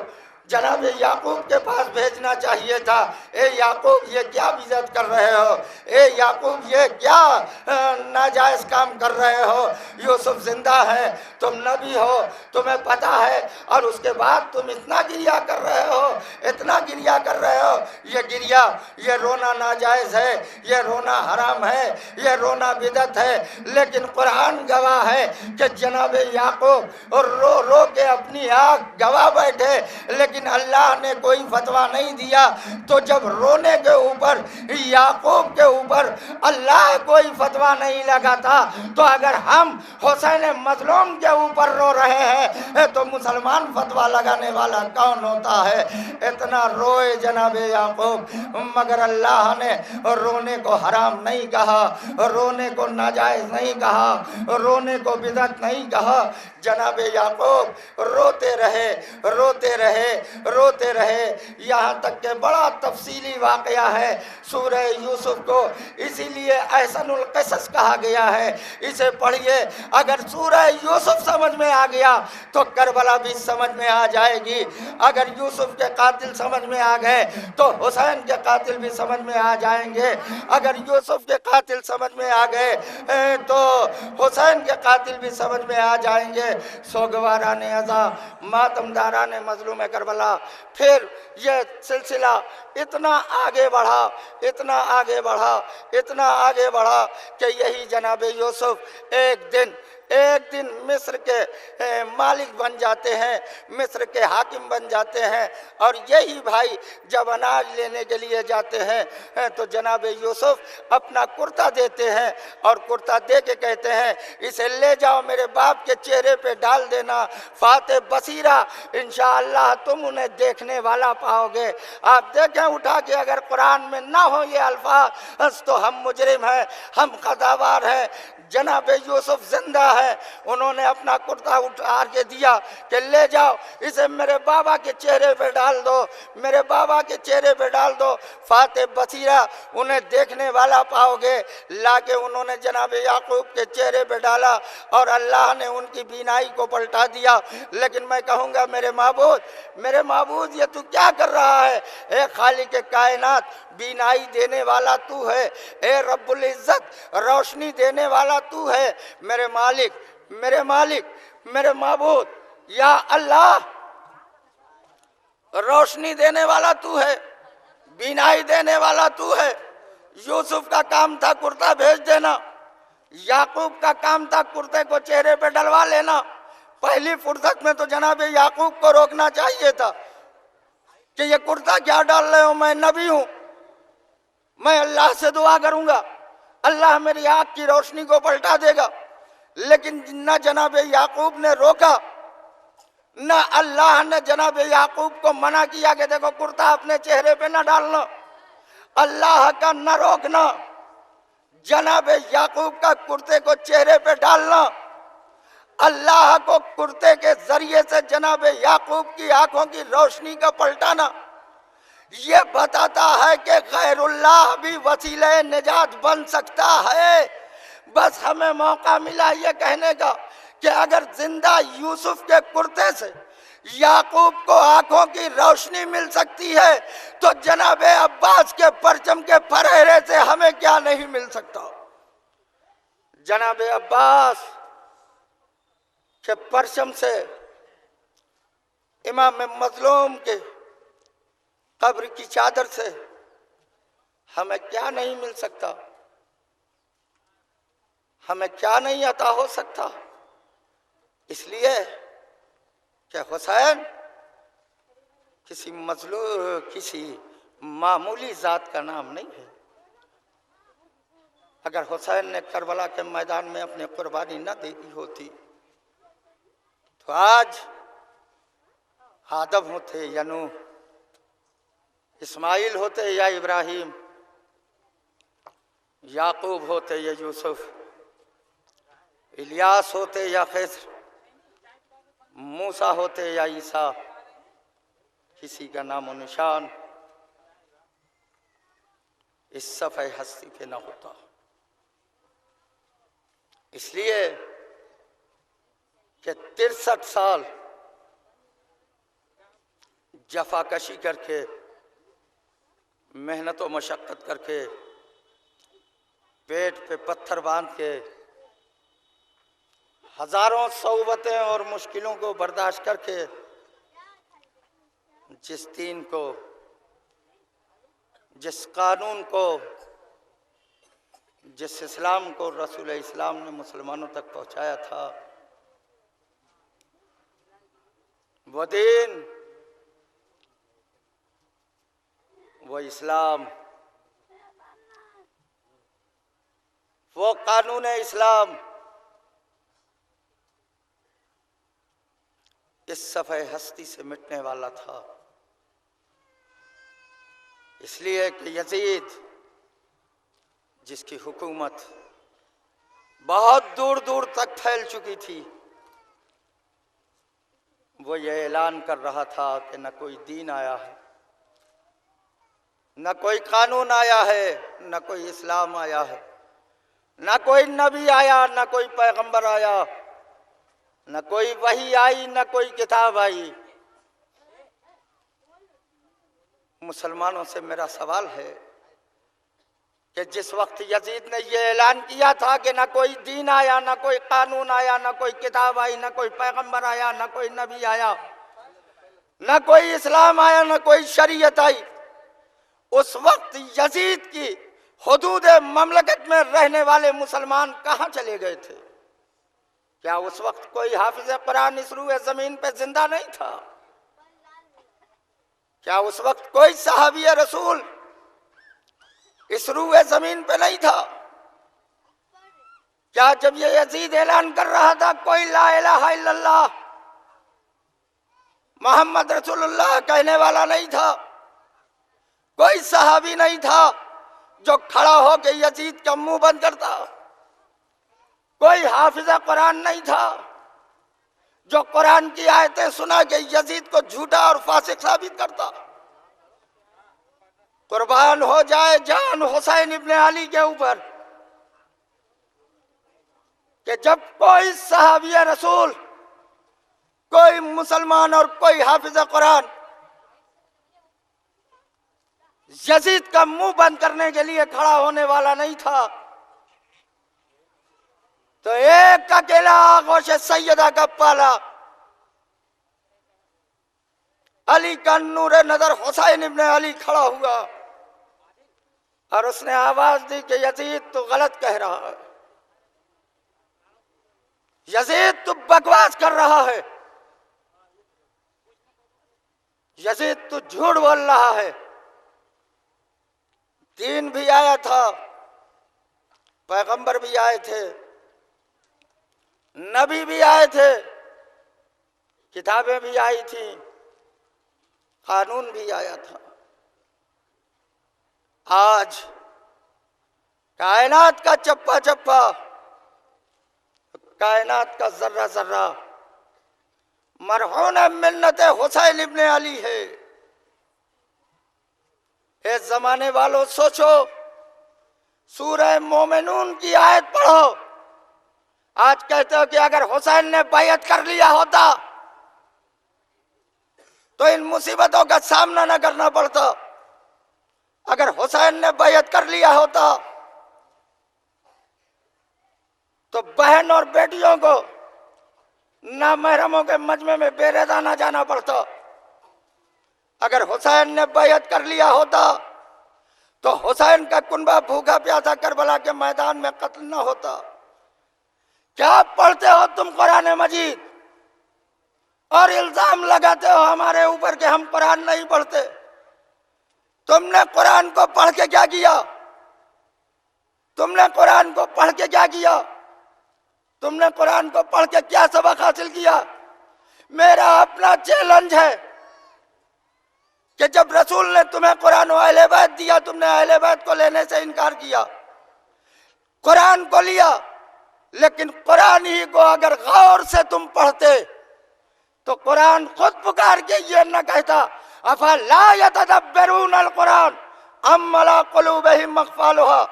जनाब याकूब के पास भेजना चाहिए था। ए याकूब ये क्या बिज़त कर रहे हो, ए याकूब ये क्या नाजायज़ काम कर रहे हो, यूसुफ जिंदा है, तुम नबी हो, तुम्हें पता है, और उसके बाद तुम इतना गिरिया कर रहे हो, इतना गिरिया कर रहे हो। ये गिरिया, ये रोना नाजायज़ है, ये रोना हराम है, ये रोना बिदअत है, लेकिन कुरान गवाह है कि जनाब याकूब और रो रो के अपनी आँख गवा बैठे, लेकिन अल्लाह ने कोई फतवा नहीं दिया। तो जब रोने के ऊपर, याकूब के ऊपर अल्लाह कोई फतवा नहीं लगाता, तो अगर हम हुसैन मजलूम के ऊपर रो रहे हैं तो मुसलमान फतवा लगाने वाला कौन होता है। इतना रोए जनाब याकूब, मगर अल्लाह ने रोने को हराम नहीं कहा, रोने को नाजायज नहीं कहा, रोने को बिदअत नहीं कहा। जनाब याकूब रोते रहे, रोते रहे, रोते रहे, यहाँ तक के बड़ा तफसीली वाक़या है सूरह यूसुफ को, इसीलिए अहसनुल क़सस कहा गया है। इसे पढ़िए, अगर सूरह यूसुफ समझ में आ गया तो करबला भी समझ में आ जाएगी। अगर यूसुफ के कातिल समझ में आ गए तो हुसैन के कातिल भी समझ में आ जाएंगे। अगर यूसुफ के कातिल समझ में आ गए तो हुसैन के कातिल भी समझ में आ जाएंगे। सोगवारा ने अज़ा, मातमदारा ने मजलूम करबला। फिर यह सिलसिला इतना आगे बढ़ा, इतना आगे बढ़ा, इतना आगे बढ़ा कि यही जनाब यूसुफ एक दिन मिस्र के मालिक बन जाते हैं, मिस्र के हाकिम बन जाते हैं। और यही भाई जब अनाज लेने के लिए जाते हैं तो जनाब यूसुफ अपना कुर्ता देते हैं और कुर्ता दे के कहते हैं, इसे ले जाओ मेरे बाप के चेहरे पे डाल देना, फाते बसीरा, इंशाअल्लाह तुम उन्हें देखने वाला पाओगे। आप देखें उठा के, अगर कुरान में ना हो ये अल्फाज तो हम मुजरिम हैं, हम क़ज़ावार हैं। जनाब यूसुफ जिंदा है, उन्होंने अपना कुर्ता उठा के दिया कि ले जाओ इसे मेरे बाबा के चेहरे पे डाल दो, मेरे बाबा के चेहरे पे डाल दो, फाते बसीरा, उन्हें देखने वाला पाओगे। लाके उन्होंने जनाब याकूब के चेहरे पे डाला और अल्लाह ने उनकी बीनाई को पलटा दिया। लेकिन मैं कहूँगा मेरे महबूद ये तू क्या कर रहा है? ए खालिक कायनात, बीनाई देने वाला तू है, ए रब्बुल इज़्ज़त, रोशनी देने वाला तू है, मेरे मालिक, मेरे महबूद, या अल्लाह, रोशनी देने वाला तू है, बीनाई देने वाला तू है। यूसुफ का काम था कुर्ता भेज देना, याकूब का काम था कुर्ते को चेहरे पे डलवा लेना। पहली फुर्सत में तो जनाब याकूब को रोकना चाहिए था कि ये कुर्ता क्या डाल रहे हो, मैं नबी हूं, मैं अल्लाह से दुआ करूंगा, अल्लाह मेरी आँख की रोशनी को पलटा देगा। लेकिन न जनाब याकूब ने रोका, न अल्लाह ने जनाब याकूब को मना किया कि देखो कुर्ता अपने चेहरे पे न डालना, अल्लाह का न रोकना, जनाब याकूब का कुर्ते को चेहरे पे डालना, अल्लाह को कुर्ते के जरिए से जनाब याकूब की आंखों की रोशनी का पलटाना, ये बताता है कि गैरुल्लाह भी वसीले निजात बन सकता है। बस हमें मौका मिला ये कहने का कि अगर जिंदा यूसुफ के कुर्ते से याकूब को आंखों की रोशनी मिल सकती है तो जनाब अब्बास के परचम के फरहेरे से हमें क्या नहीं मिल सकता। जनाब अब्बास के परचम से, इमाम मजलूम के कब्र की चादर से हमें क्या नहीं मिल सकता, हमें क्या नहीं अता हो सकता। इसलिए कि हुसैन किसी मामूली जात का नाम नहीं है। अगर हुसैन ने करबला के मैदान में अपनी कुर्बानी न दे दी होती तो आज आदम होते या नूह, इस्माइल होते या इब्राहिम, याकूब होते या यूसुफ, इलियास होते या खिज़र, मूसा होते या ईसा, किसी का नामो निशान इस सफ़े हस्ती पे न होता। इसलिए कि 63 साल जफाकशी करके, मेहनत व मशक्क़त करके, पेट पे पत्थर बांध के, हजारों सौबतें और मुश्किलों को बर्दाश्त करके जिस दीन को, जिस कानून को, जिस इस्लाम को रसूल इस्लाम ने मुसलमानों तक पहुंचाया था, वो दीन, वो इस्लाम, वो कानून इस्लाम इस सफ़े हस्ती से मिटने वाला था। इसलिए कि यजीद, जिसकी हुकूमत बहुत दूर दूर तक फैल चुकी थी, वो ये ऐलान कर रहा था कि न कोई दीन आया है, न कोई कानून आया है, न कोई इस्लाम आया है, न कोई नबी आया, न कोई पैगंबर आया, न कोई वही आई, न कोई किताब आई। मुसलमानों से मेरा सवाल है कि जिस वक्त यजीद ने ये ऐलान किया था कि ना कोई दीन आया, ना कोई कानून आया, ना कोई किताब आई, ना कोई पैगंबर आया, ना कोई नबी आया, ना कोई इस्लाम आया, ना कोई शरीयत आई, उस वक्त यजीद की हुदूद ममलकत में रहने वाले मुसलमान कहाँ चले गए थे? क्या उस वक्त कोई हाफिज कुरान इस रूए जमीन पे जिंदा नहीं था? क्या उस वक्त कोई सहाबी रसूल इस रूए जमीन पे नहीं था? क्या जब ये यजीद ऐलान कर रहा था कोई ला इलाहा इल्लल्लाह मोहम्मद रसूलुल्लाह कहने वाला नहीं था? कोई सहाबी नहीं था जो खड़ा हो के यजीद का मुंह बंद करता? कोई हाफिजा कुरान नहीं था जो कुरान की आयतें सुना के यजीद को झूठा और फासिक साबित करता? कुर्बान हो जाए जान हुसैन इब्ने अली के ऊपर कि जब कोई सहाबी रसूल, कोई मुसलमान और कोई हाफिजा कुरान यजीद का मुंह बंद करने के लिए खड़ा होने वाला नहीं था, तो एक अकेला आगोश सैयदा का पाला अली का नूर नजर हुसैन इब्ने अली खड़ा हुआ और उसने आवाज दी कि यजीद तू गलत कह रहा है, यजीद तू बकवास कर रहा है, यजीद तू झूठ बोल रहा है। दीन भी आया था, पैगंबर भी आए थे, नबी भी आए थे, किताबें भी आई थी, कानून भी आया था। आज कायनात का चप्पा चप्पा, कायनात का जर्रा जर्रा मरहून मिन्नत हुसैन इब्ने अली है। ए जमाने वालों सोचो, सूरह मोमिनून की आयत पढ़ो। आज कहते हो कि अगर हुसैन ने बैयत कर लिया होता तो इन मुसीबतों का सामना न करना पड़ता। अगर हुसैन ने बैयत कर लिया होता तो बहन और बेटियों को नामहरमों के मजमे में बेरेदा न जाना पड़ता। अगर हुसैन ने बैयत कर लिया होता तो हुसैन का कुनबा भूखा प्यासा करबला के मैदान में कत्ल न होता। क्या पढ़ते हो तुम कुरान मजीद और इल्जाम लगाते हो हमारे ऊपर कि हम कुरान नहीं पढ़ते? तुमने कुरान को पढ़ के क्या किया? तुमने कुरान को पढ़ के क्या किया? तुमने कुरान को पढ़ के क्या सबक हासिल किया? मेरा अपना चैलेंज है कि जब रसूल ने तुम्हें कुरान व अहले बैत दिया, तुमने अहले बैत को लेने से इनकार किया। कुरान को लिया, लेकिन कुरान ही को अगर गौर से तुम पढ़ते तो कुरान खुद पुकार के ये न कहता अफला यतदब्बरून अल-कुरान अम अला कुलूबिहिम अक़फ़ालुहा।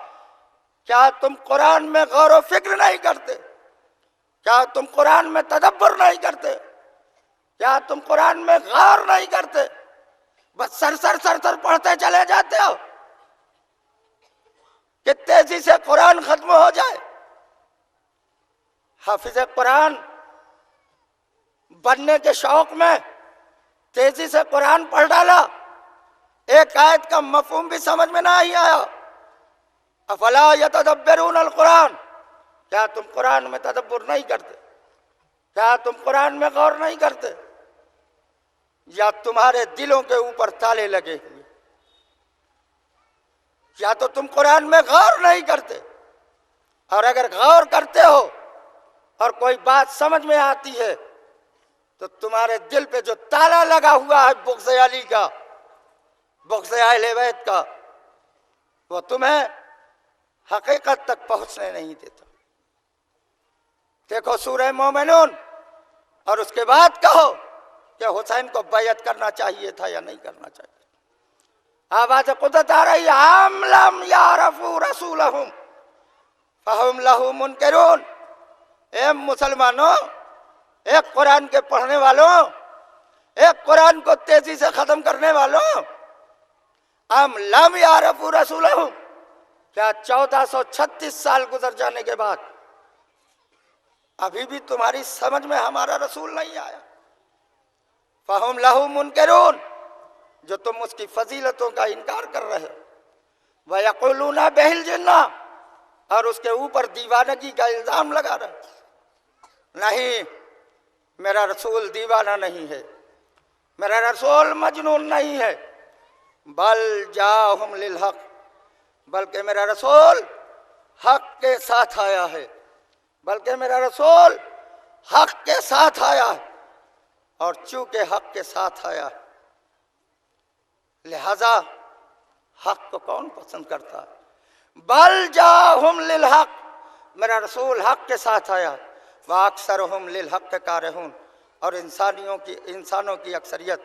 क्या तुम कुरान में गौर व फिक्र नहीं करते? क्या तुम कुरान में तदब्बर नहीं करते? क्या तुम कुरान में गौर नहीं करते? बस सर पढ़ते चले जाते हो कि तेजी से कुरान खत्म हो जाए। हाफिज कुरान बनने के शौक में तेजी से कुरान पढ़ डाला, एक आयत का मफहूम भी समझ में नहीं आया। अफला यतदब्बरून अल-कुरान, क्या तुम कुरान में तदब्बर नहीं करते? क्या तुम कुरान में गौर नहीं करते? या तुम्हारे दिलों के ऊपर ताले लगे हुए? या तो तुम कुरान में गौर नहीं करते, और अगर गौर करते हो और कोई बात समझ में आती है तो तुम्हारे दिल पे जो ताला लगा हुआ है बुग़्ज़ अली का, बुग़्ज़ अहले बैत का, वो तुम्हें हकीकत तक पहुंचने नहीं देता। देखो सूरह मोमिनून और उसके बाद कहो कि हुसैन को बैयत करना चाहिए था या नहीं करना चाहिए। आवाज कुदरत आ रही, हम लम यारफू रसूलहुम फहुम लहू मुनकिरून। ए मुसलमानों, एक कुरान के पढ़ने वालों, एक कुरान को तेजी से खत्म करने वालों, हम लम यारफू रसूलहुम, क्या 1436 साल गुजर जाने के बाद अभी भी तुम्हारी समझ में हमारा रसूल नहीं आया? फहुम लहू मुनकिरून, जो तुम उसकी फजीलतों का इनकार कर रहे हो। वयक़ुलूना बिहिल जिन्ना, और उसके ऊपर दीवानगी का इल्जाम लगा रहे हो। नहीं, मेरा रसूल दीवाना नहीं है, मेरा रसूल मजनून नहीं है। बल जाहुम लिल हक, बल्कि मेरा रसूल हक के साथ आया है, बल्कि मेरा रसूल हक के साथ आया है। और चूंकि हक के साथ आया है, लिहाजा हक को कौन पसंद करता है? बल जाहुम लिल हक, मेरा रसूल हक के साथ आया। व अक्सरहुम लिल हक कारिहून, और इंसानों की अक्सरियत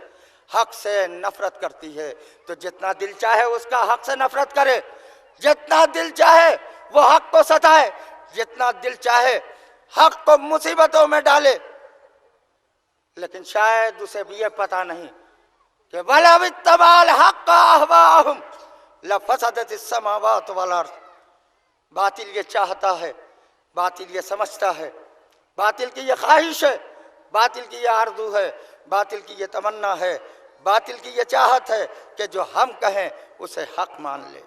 हक से नफरत करती है। तो जितना दिल चाहे उसका हक से नफरत करे, जितना दिल चाहे वो हक को सताए, जितना दिल चाहे हक को मुसीबतों में डाले। लेकिन शायद उसे भी ये पता नहीं कि वलव इत्तबाल हक़ अहवाहुम लफसदतिस समावात वल अर्ज़। बातिल ये चाहता है, बातिल ये समझता है, बातिल की ये ख्वाहिश है, बातिल की ये आरज़ू है, बातिल की ये तमन्ना है, बातिल की ये चाहत है कि जो हम कहें उसे हक मान ले,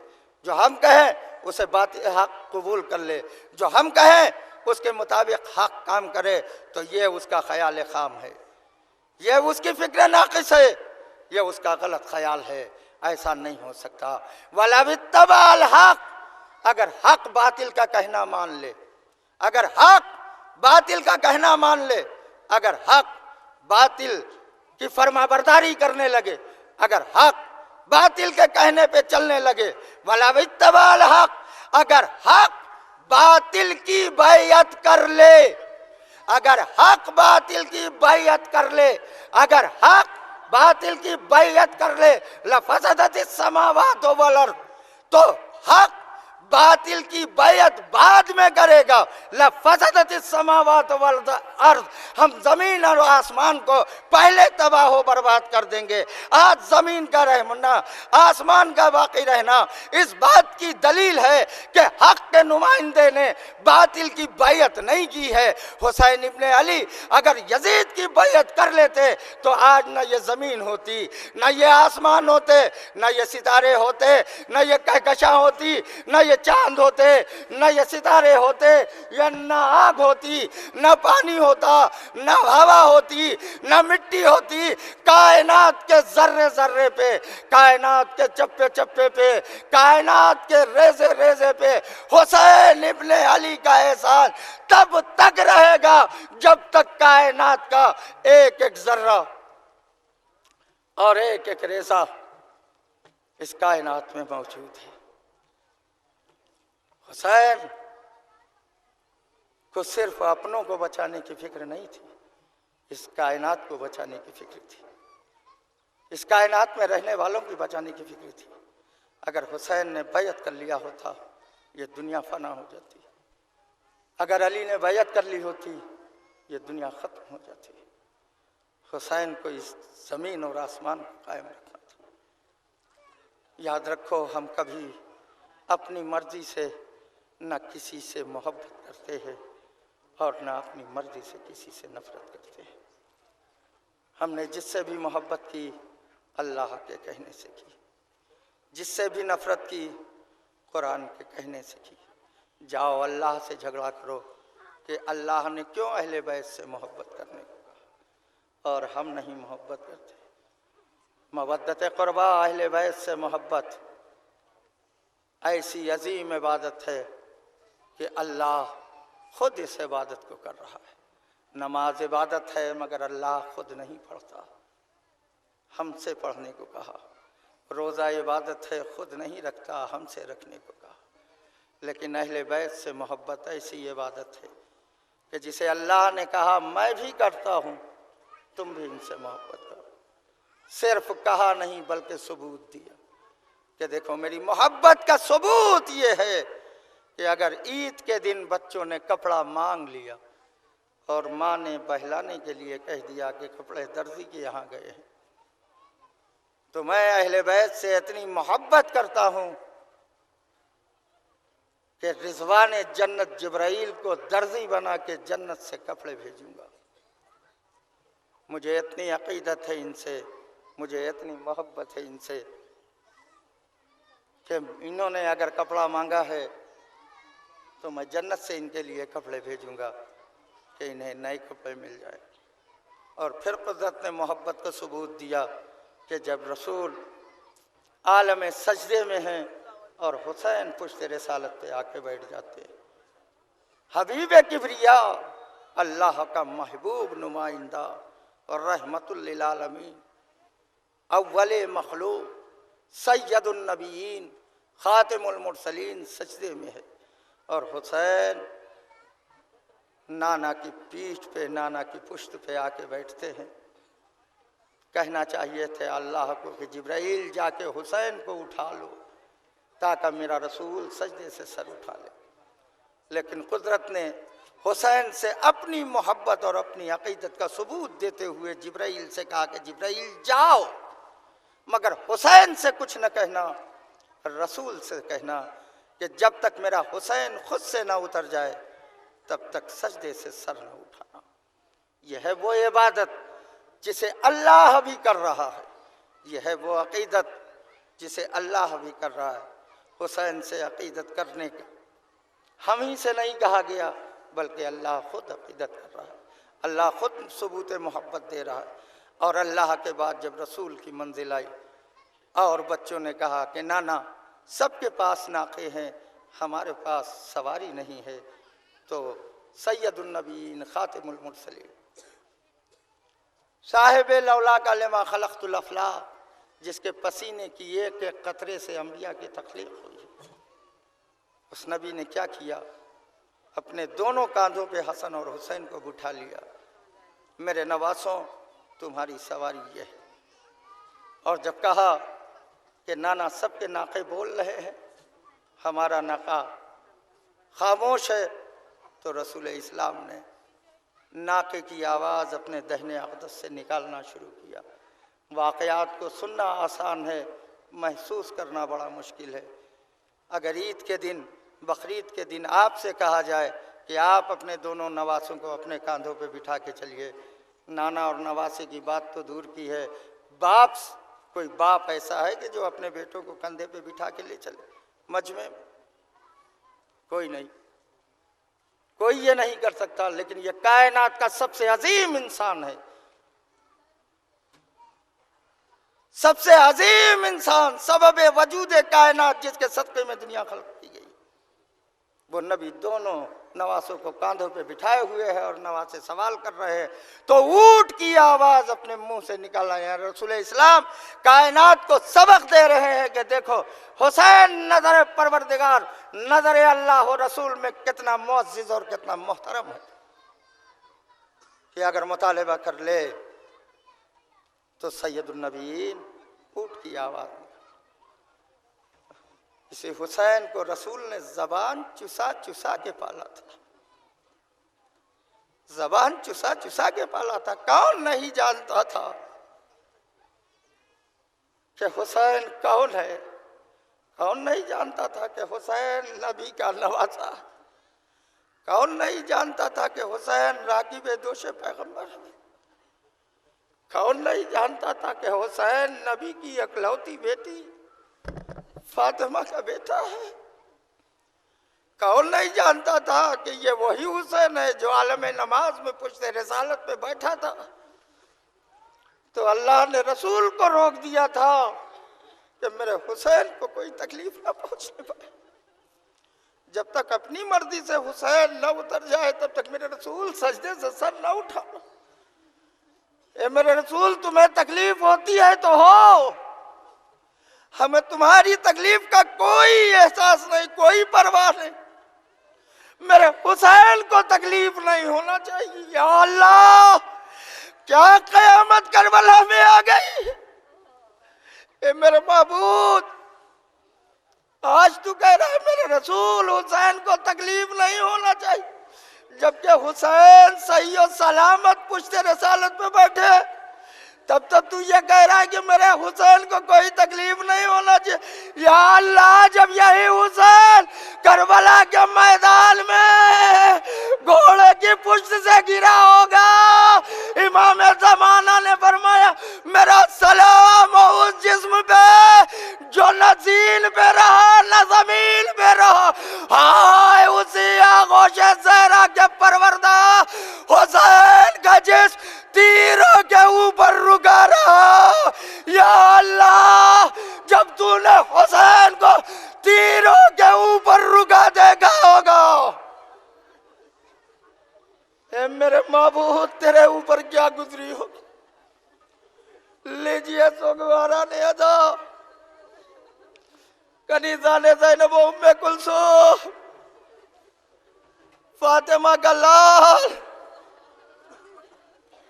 जो हम कहें उसे बातिल हक कबूल कर ले, जो हम कहें उसके मुताबिक हक काम करे। तो ये उसका ख्याल खाम है, ये उसकी फिक्र नाक़िस है, ये उसका गलत ख्याल है। ऐसा नहीं हो सकता। वलव इत्तबाल हक, अगर हक बातिल का कहना मान ले, अगर हक बातिल का कहना मान ले, अगर हक बातिल की फरमाबरदारी करने लगे, अगर हक बातिल के कहने पे चलने लगे, वलव इत्तबाल हक, अगर हक बातिल की बैयत कर ले, अगर हक बातिल की बैयत कर ले, अगर हक बातिल की बैयत कर ले, लफसदतिस समावात वल अर्ज़, तो हक बातिल की बैयत बाद में करेगा। लफसदतिस समावात वल अर्ज़, हम जमीन और आसमान को पहले तबाह हो बर्बाद कर देंगे। आज जमीन का रहना, आसमान का बाकी रहना इस बात की दलील है कि हक के नुमाइंदे ने बातिल की बैयत नहीं की है। हुसैन इब्ने अली अगर यजीद की बैयत कर लेते तो आज न ये जमीन होती, न ये आसमान होते, न ये सितारे होते, न ये कहकशां होती, न ये चांद होते, न ये सितारे होते, या न आग होती, न पानी होता, न हवा होती, न मिट्टी होती। कायनात के जर्रे जर्रे पे, कायनात के चप्पे चप्पे पे, कायनात के रेजे रेजे पे हुसैन इब्ने अली का एहसान तब तक रहेगा जब तक कायनात का एक एक जर्रा और एक एक रेजा इस कायनात में मौजूद है। हुसैन को सिर्फ अपनों को बचाने की फिक्र नहीं थी, इस कायनात को बचाने की फिक्र थी, इस कायनात में रहने वालों की बचाने की फिक्र थी। अगर हुसैन ने बैयत कर लिया होता ये दुनिया फना हो जाती, अगर अली ने बैयत कर ली होती ये दुनिया ख़त्म हो जाती। हुसैन को इस ज़मीन और आसमान को कायम रखना था। याद रखो, हम कभी अपनी मर्ज़ी से न किसी से मोहब्बत करते हैं और न अपनी मर्ज़ी से किसी से नफ़रत करते हैं। हमने जिससे भी मोहब्बत की अल्लाह के कहने से की, जिससे भी नफ़रत की कुरान के कहने से की। जाओ अल्लाह से झगड़ा करो कि अल्लाह ने क्यों अहले बैत से मोहब्बत करने को कहा और हम नहीं मोहब्बत करते। मवद्दत क़ुरबा अहले बैत से मोहब्बत ऐसी अजीम इबादत है कि अल्लाह खुद इस इबादत को कर रहा है। नमाज इबादत है मगर अल्लाह खुद नहीं पढ़ता, हमसे पढ़ने को कहा। रोज़ा इबादत है, खुद नहीं रखता, हमसे रखने को कहा। लेकिन अहले बैत से मोहब्बत ऐसी इबादत है कि जिसे अल्लाह ने कहा मैं भी करता हूँ, तुम भी इनसे मोहब्बत करो। सिर्फ कहा नहीं बल्कि सबूत दिया कि देखो मेरी मोहब्बत का सबूत ये है कि अगर ईद के दिन बच्चों ने कपड़ा मांग लिया और माँ ने बहलाने के लिए कह दिया कि कपड़े दर्जी के यहाँ गए हैं, तो मैं अहले बैत से इतनी मोहब्बत करता हूँ कि रिजवान जन्नत जिब्राइल को दर्जी बना के जन्नत से कपड़े भेजूंगा। मुझे इतनी अकीदत है इनसे, मुझे इतनी मोहब्बत है इनसे कि इन्होंने अगर कपड़ा मांगा है तो मैं जन्नत से इनके लिए कपड़े भेजूंगा कि इन्हें नए कपड़े मिल जाए। और फिर कुदरत ने मोहब्बत का सबूत दिया कि जब रसूल आलम सजदे में हैं और हुसैन पुश्त रिसालत पे आके बैठ जाते हैं। हबीब किबरिया, अल्लाह का महबूब नुमाइंदा और रहमतुल लिल आलमीन, अव्वल मखलूक, सैयदुन नबीयीन, खातिमुल मुरसलीन सजदे में है। और हुसैन नाना की पीठ पे, नाना की पुश्त पे आके बैठते हैं। कहना चाहिए थे अल्लाह को कि जिब्राइल जाके हुसैन को उठा लो ताकि मेरा रसूल सजदे से सर उठा ले। लेकिन कुदरत ने हुसैन से अपनी मोहब्बत और अपनी अकीदत का सबूत देते हुए जिब्राइल से कहा कि जिब्राइल जाओ, मगर हुसैन से कुछ न कहना, रसूल से कहना कि जब तक मेरा हुसैन खुद से ना उतर जाए तब तक सजदे से सर न उठाना। यह है वो इबादत जिसे अल्लाह भी कर रहा है, यह है वो अकीदत जिसे अल्लाह भी कर रहा है। हुसैन से अकीदत करने का हम ही से नहीं कहा गया, बल्कि अल्लाह खुद अकीदत कर रहा है, अल्लाह खुद सबूत मोहब्बत दे रहा है। और अल्लाह के बाद जब रसूल की मंजिल आई और बच्चों ने कहा कि नाना सबके पास नाक़े हैं, हमारे पास सवारी नहीं है, तो सैयदुन नबीयीन खातिमुल मुरसलीन साहिब लौला का लमा खलक़तुल अफ़लाक, जिसके पसीने की एक एक कतरे से अंबिया की तख्लीक हुई, उस नबी ने क्या किया, अपने दोनों कांधों पे हसन और हुसैन को बिठा लिया। मेरे नवासों तुम्हारी सवारी ये है। और जब कहा कि नाना सबके नाक़े बोल रहे हैं, हमारा नाका खामोश है, तो रसूल इस्लाम ने नाके की आवाज़ अपने दहने अक़दस से निकालना शुरू किया। वाक़यात को सुनना आसान है, महसूस करना बड़ा मुश्किल है। अगर ईद के दिन, बकरीद के दिन आपसे कहा जाए कि आप अपने दोनों नवासों को अपने कांधों पे बिठा के चलिए, नाना और नवासे की बात तो दूर की है, बाप, कोई बाप ऐसा है कि जो अपने बेटों को कंधे पे बिठा के ले चले मजमे में? कोई नहीं, कोई ये नहीं कर सकता। लेकिन ये कायनात का सबसे अजीम इंसान है, सबसे अजीम इंसान, सबब वजूद कायनात, जिसके सदक़े में दुनिया खल्क़ की गई, वो नबी दोनों नवासों को कांधों पे बिठाए हुए है और नवासे सवाल कर रहे हैं, तो ऊँट की आवाज़ अपने मुंह से निकाला है। रसूल इस्लाम कायनात को सबक दे रहे हैं कि देखो हुसैन नज़र परवरदिगार, नज़र अल्लाह और रसूल में कितना मुअज़्ज़िज़ और कितना मोहतरम है कि अगर मुतालिबा कर ले तो सैयदुन नबीयीन ऊँट की आवाज़। इसे हुसैन को रसूल ने ज़बान चुसा चुसा के पाला था, ज़बान चुसा चुसा के पाला था। कौन नहीं जानता था कि हुसैन कौन है? कौन नहीं जानता था कि हुसैन नबी का नवासा? कौन नहीं जानता था कि हुसैन राकीब दोष पैगंबर है? कौन नहीं जानता था कि हुसैन नबी की इकलौती बेटी फातिमा का बेटा है? कौन नहीं जानता था कि ये वही हुसैन है जो आलम नमाज में पुश्ते रिसालत पे बैठा था? तो अल्लाह ने रसूल को रोक दिया था कि मेरे हुसैन को कोई तकलीफ ना पहुंचने पाए। जब तक अपनी मर्जी से हुसैन न उतर जाए तब तक मेरे रसूल सजदे से सर न उठाना। ए मेरे रसूल, तुम्हें तकलीफ होती है तो हो, हमें तुम्हारी तकलीफ का कोई एहसास नहीं, कोई परवाह नहीं। मेरे हुसैन को तकलीफ नहीं होना चाहिए। या अल्लाह, क्या क़यामत करबला में आ गई। ए मेरे महबूब, आज तू कह रहा है मेरे रसूल हुसैन को तकलीफ नहीं होना चाहिए, जबकि हुसैन सही और सलामत पुश्ते रसालत पे बैठे तब तो तू ये कह रहा है कि मेरे हुसैन को कोई तकलीफ नहीं होना चाहिए। या अल्लाह, जब यही हुसैन करबला के मैदान में घोड़े की पुष्ट से गिरा होगा, इमाम ज़माना ने फरमाया मेरा सलाम उस जिस्म पे जो न ज़ीन पे रहा न ज़मीन पे रहा। हाय उसी आगोशे सहरा के परवरदा हुसैन का जिस्म तीरों के ऊपर रुका रहा। या अल्लाह, जब तूने हुसैन को तीरों के ऊपर रुका देखा होगा, ए मेरे महबूब तेरे ऊपर क्या गुजरी होगी। लीजिए सुगवारा ने अदा कनीज़ा ने ज़ैनब उम्मे कुलसूम फातिमा का लाल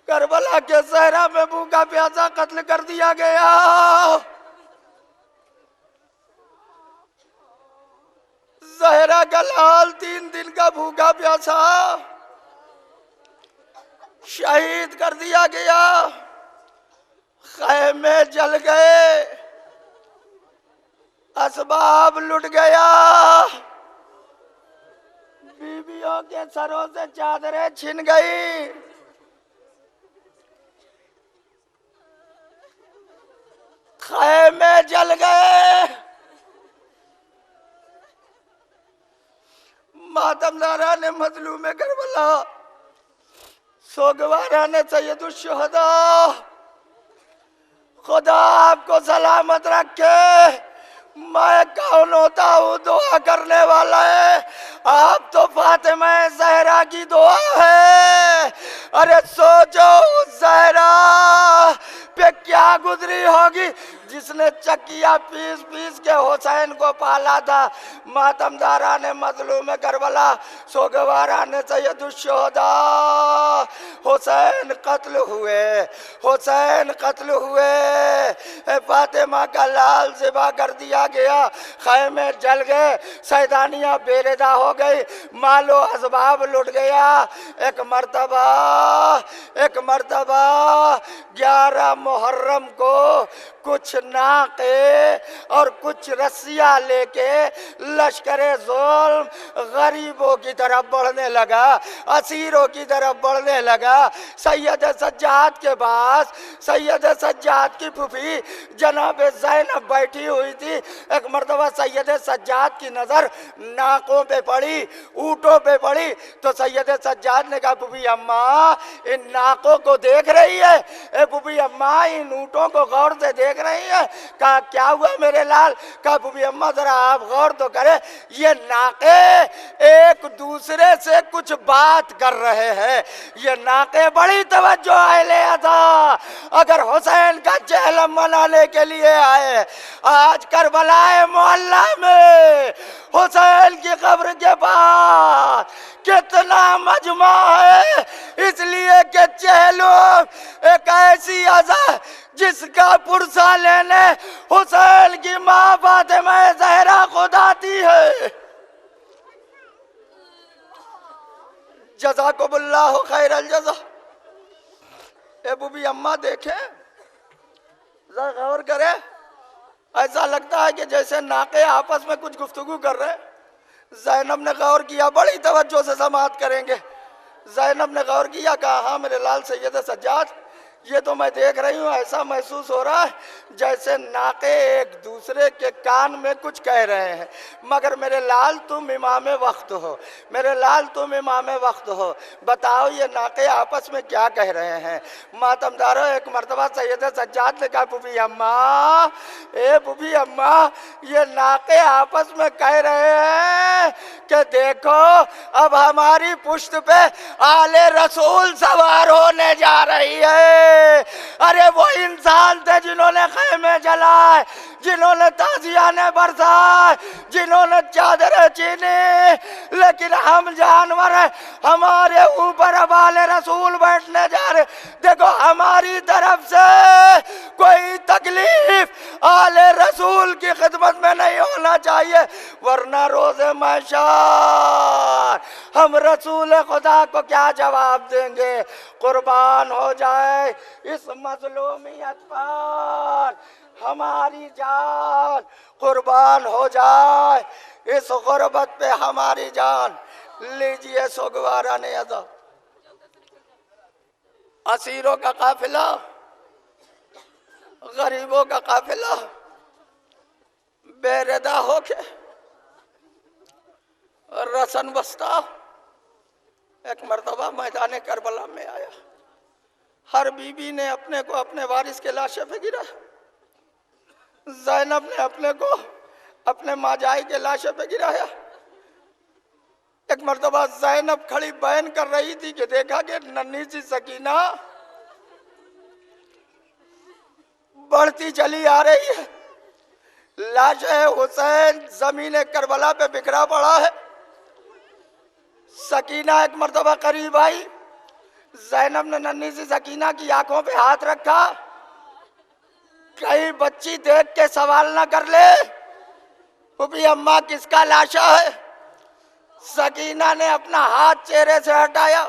करबला के सहरा में भूखा प्यासा कत्ल कर दिया गया। जहरा का लाल 3 दिन का भूखा प्यासा शहीद कर दिया गया। खैमे जल गए, असबाब लुट गया, बीवियों के सरों से चादरें छिन गई। खैमे जल गए, मातमदारा ने मजलूम करबला, सोगवारा ने सैयदुल शुहदा, खुदा आपको सलामत रखे। मैं कौन होता हूँ दुआ करने वाला है, आप तो फातिमा ज़हरा की दुआ है। अरे सोचो ज़हरा पे क्या गुजरी होगी जिसने चकिया पीस पीस के हुसैन को पाला था। मातमदारा ने मजलूम करबला, सोगवारा ने सैयदुल शुहदा, हुसैन कत्ल हुए, हुसैन कत्ल हुए। फातिमा का लाल ज़िबा कर दिया गया, खैमे जल गए, सैदानियाँ बेरेदा हो गई, मालो असबाब लुट गया। एक मर्तबा 11 मुहर्रम को कुछ नाके और कुछ रस्सियाँ लेके लश्करे ज़ुल्म गरीबों की तरफ बढ़ने लगा, असीरों की तरफ बढ़ने लगा। सैयद सज्जाद के पास सैयद सज्जाद की फूफी जनाब ज़ैनब बैठी हुई थी। एक मर्तबा सैयद सज्जाद की नज़र नाकों पे पड़ी, ऊँटों पे पड़ी, तो सैयद सज्जाद ने कहा फूफी अम्मा इन नाकों को देख रही है? ए फूफी अम्मा इन ऊँटों को गौर से देख रही है? कहा क्या हुआ मेरे लाल? कहा फूफी अम्मा जरा आप गौर तो करें, ये नाके एक दूसरे से कुछ बात कर रहे हैं। ये नाके बड़ी तवज्जो अहले अदा अगर हुसैन का चेहलम मनाने के लिए आए। आज करबला मोहल्ला में हुसैन की कब्र के पास कितना मजमा है, इसलिए कि चेहलम एक ऐसी अज़ा जिसका पुरसा लेने हुसैन की माँ फातिमा ज़हरा खुद आती है। जज़ाकुमुल्लाहु खैरल जज़ा। ए बुबी अम्मा देखें, जरा गौर करें, ऐसा लगता है कि जैसे नाके आपस में कुछ गुफ्तगू कर रहे हैं। ज़ैनब ने गौर किया, बड़ी तवज्जो से समाअत करेंगे। ज़ैनब ने गौर किया, कहा हाँ मेरे लाल सैयद सज्जाद, ये तो मैं देख रही हूँ, ऐसा महसूस हो रहा है जैसे नाके एक दूसरे के कान में कुछ कह रहे हैं। मगर मेरे लाल तुम इमाम वक्त हो, मेरे लाल तुम इमाम वक्त हो, बताओ ये नाके आपस में क्या कह रहे हैं? मातमदारो एक मरतबा सैयद सज्जाद ने कहा फूफी अम्मा, ए फूफी अम्मा, ये नाके आपस में कह रहे हैं कि देखो अब हमारी पुश्त पे आले रसूल सवार होने जा रही है। अरे वो इंसान थे जिन्होंने खैमे जलाए, जिन्होंने ताजियाने बरसाए, जिन्होंने चादरें छीनी, लेकिन हम जानवर हैं, हमारे ऊपर अबाले रसूल बैठने जा रहे। देखो हमारी तरफ से कोई तकलीफ आले रसूल की खिदमत में नहीं होना चाहिए, वरना रोज़े महशर हम रसूल खुदा को क्या जवाब देंगे। कुर्बान हो जाए इस मजलूमियत पर हमारी जान, कुर्बान हो जाए इस गुर्बत पे हमारी जान। लीजिए सोगवारा ने अदा असीरों का काफिला, गरीबों का काफिला बेरदा होके रसन बस्ता एक मर्तबा मैदान करबला में आया। हर बीबी ने अपने को अपने वारिस के लाशे पे गिरा। ज़ैनब ने अपने को अपने माजाई के लाशे पे गिराया। एक मर्तबा ज़ैनब खड़ी बयान कर रही थी कि देखा कि नन्ही सी सकीना बढ़ती चली आ रही है, लाश हुसैन जमीन करबला पे बिखरा पड़ा है। सकीना एक मर्तबा करीब आई, ज़ैनब ने नन्ही सी सकीना की आंखों पे हाथ रखा, कहीं बच्ची देख के सवाल ना कर ले फूफी अम्मा किसका लाशा है। सकीना ने अपना हाथ चेहरे से हटाया,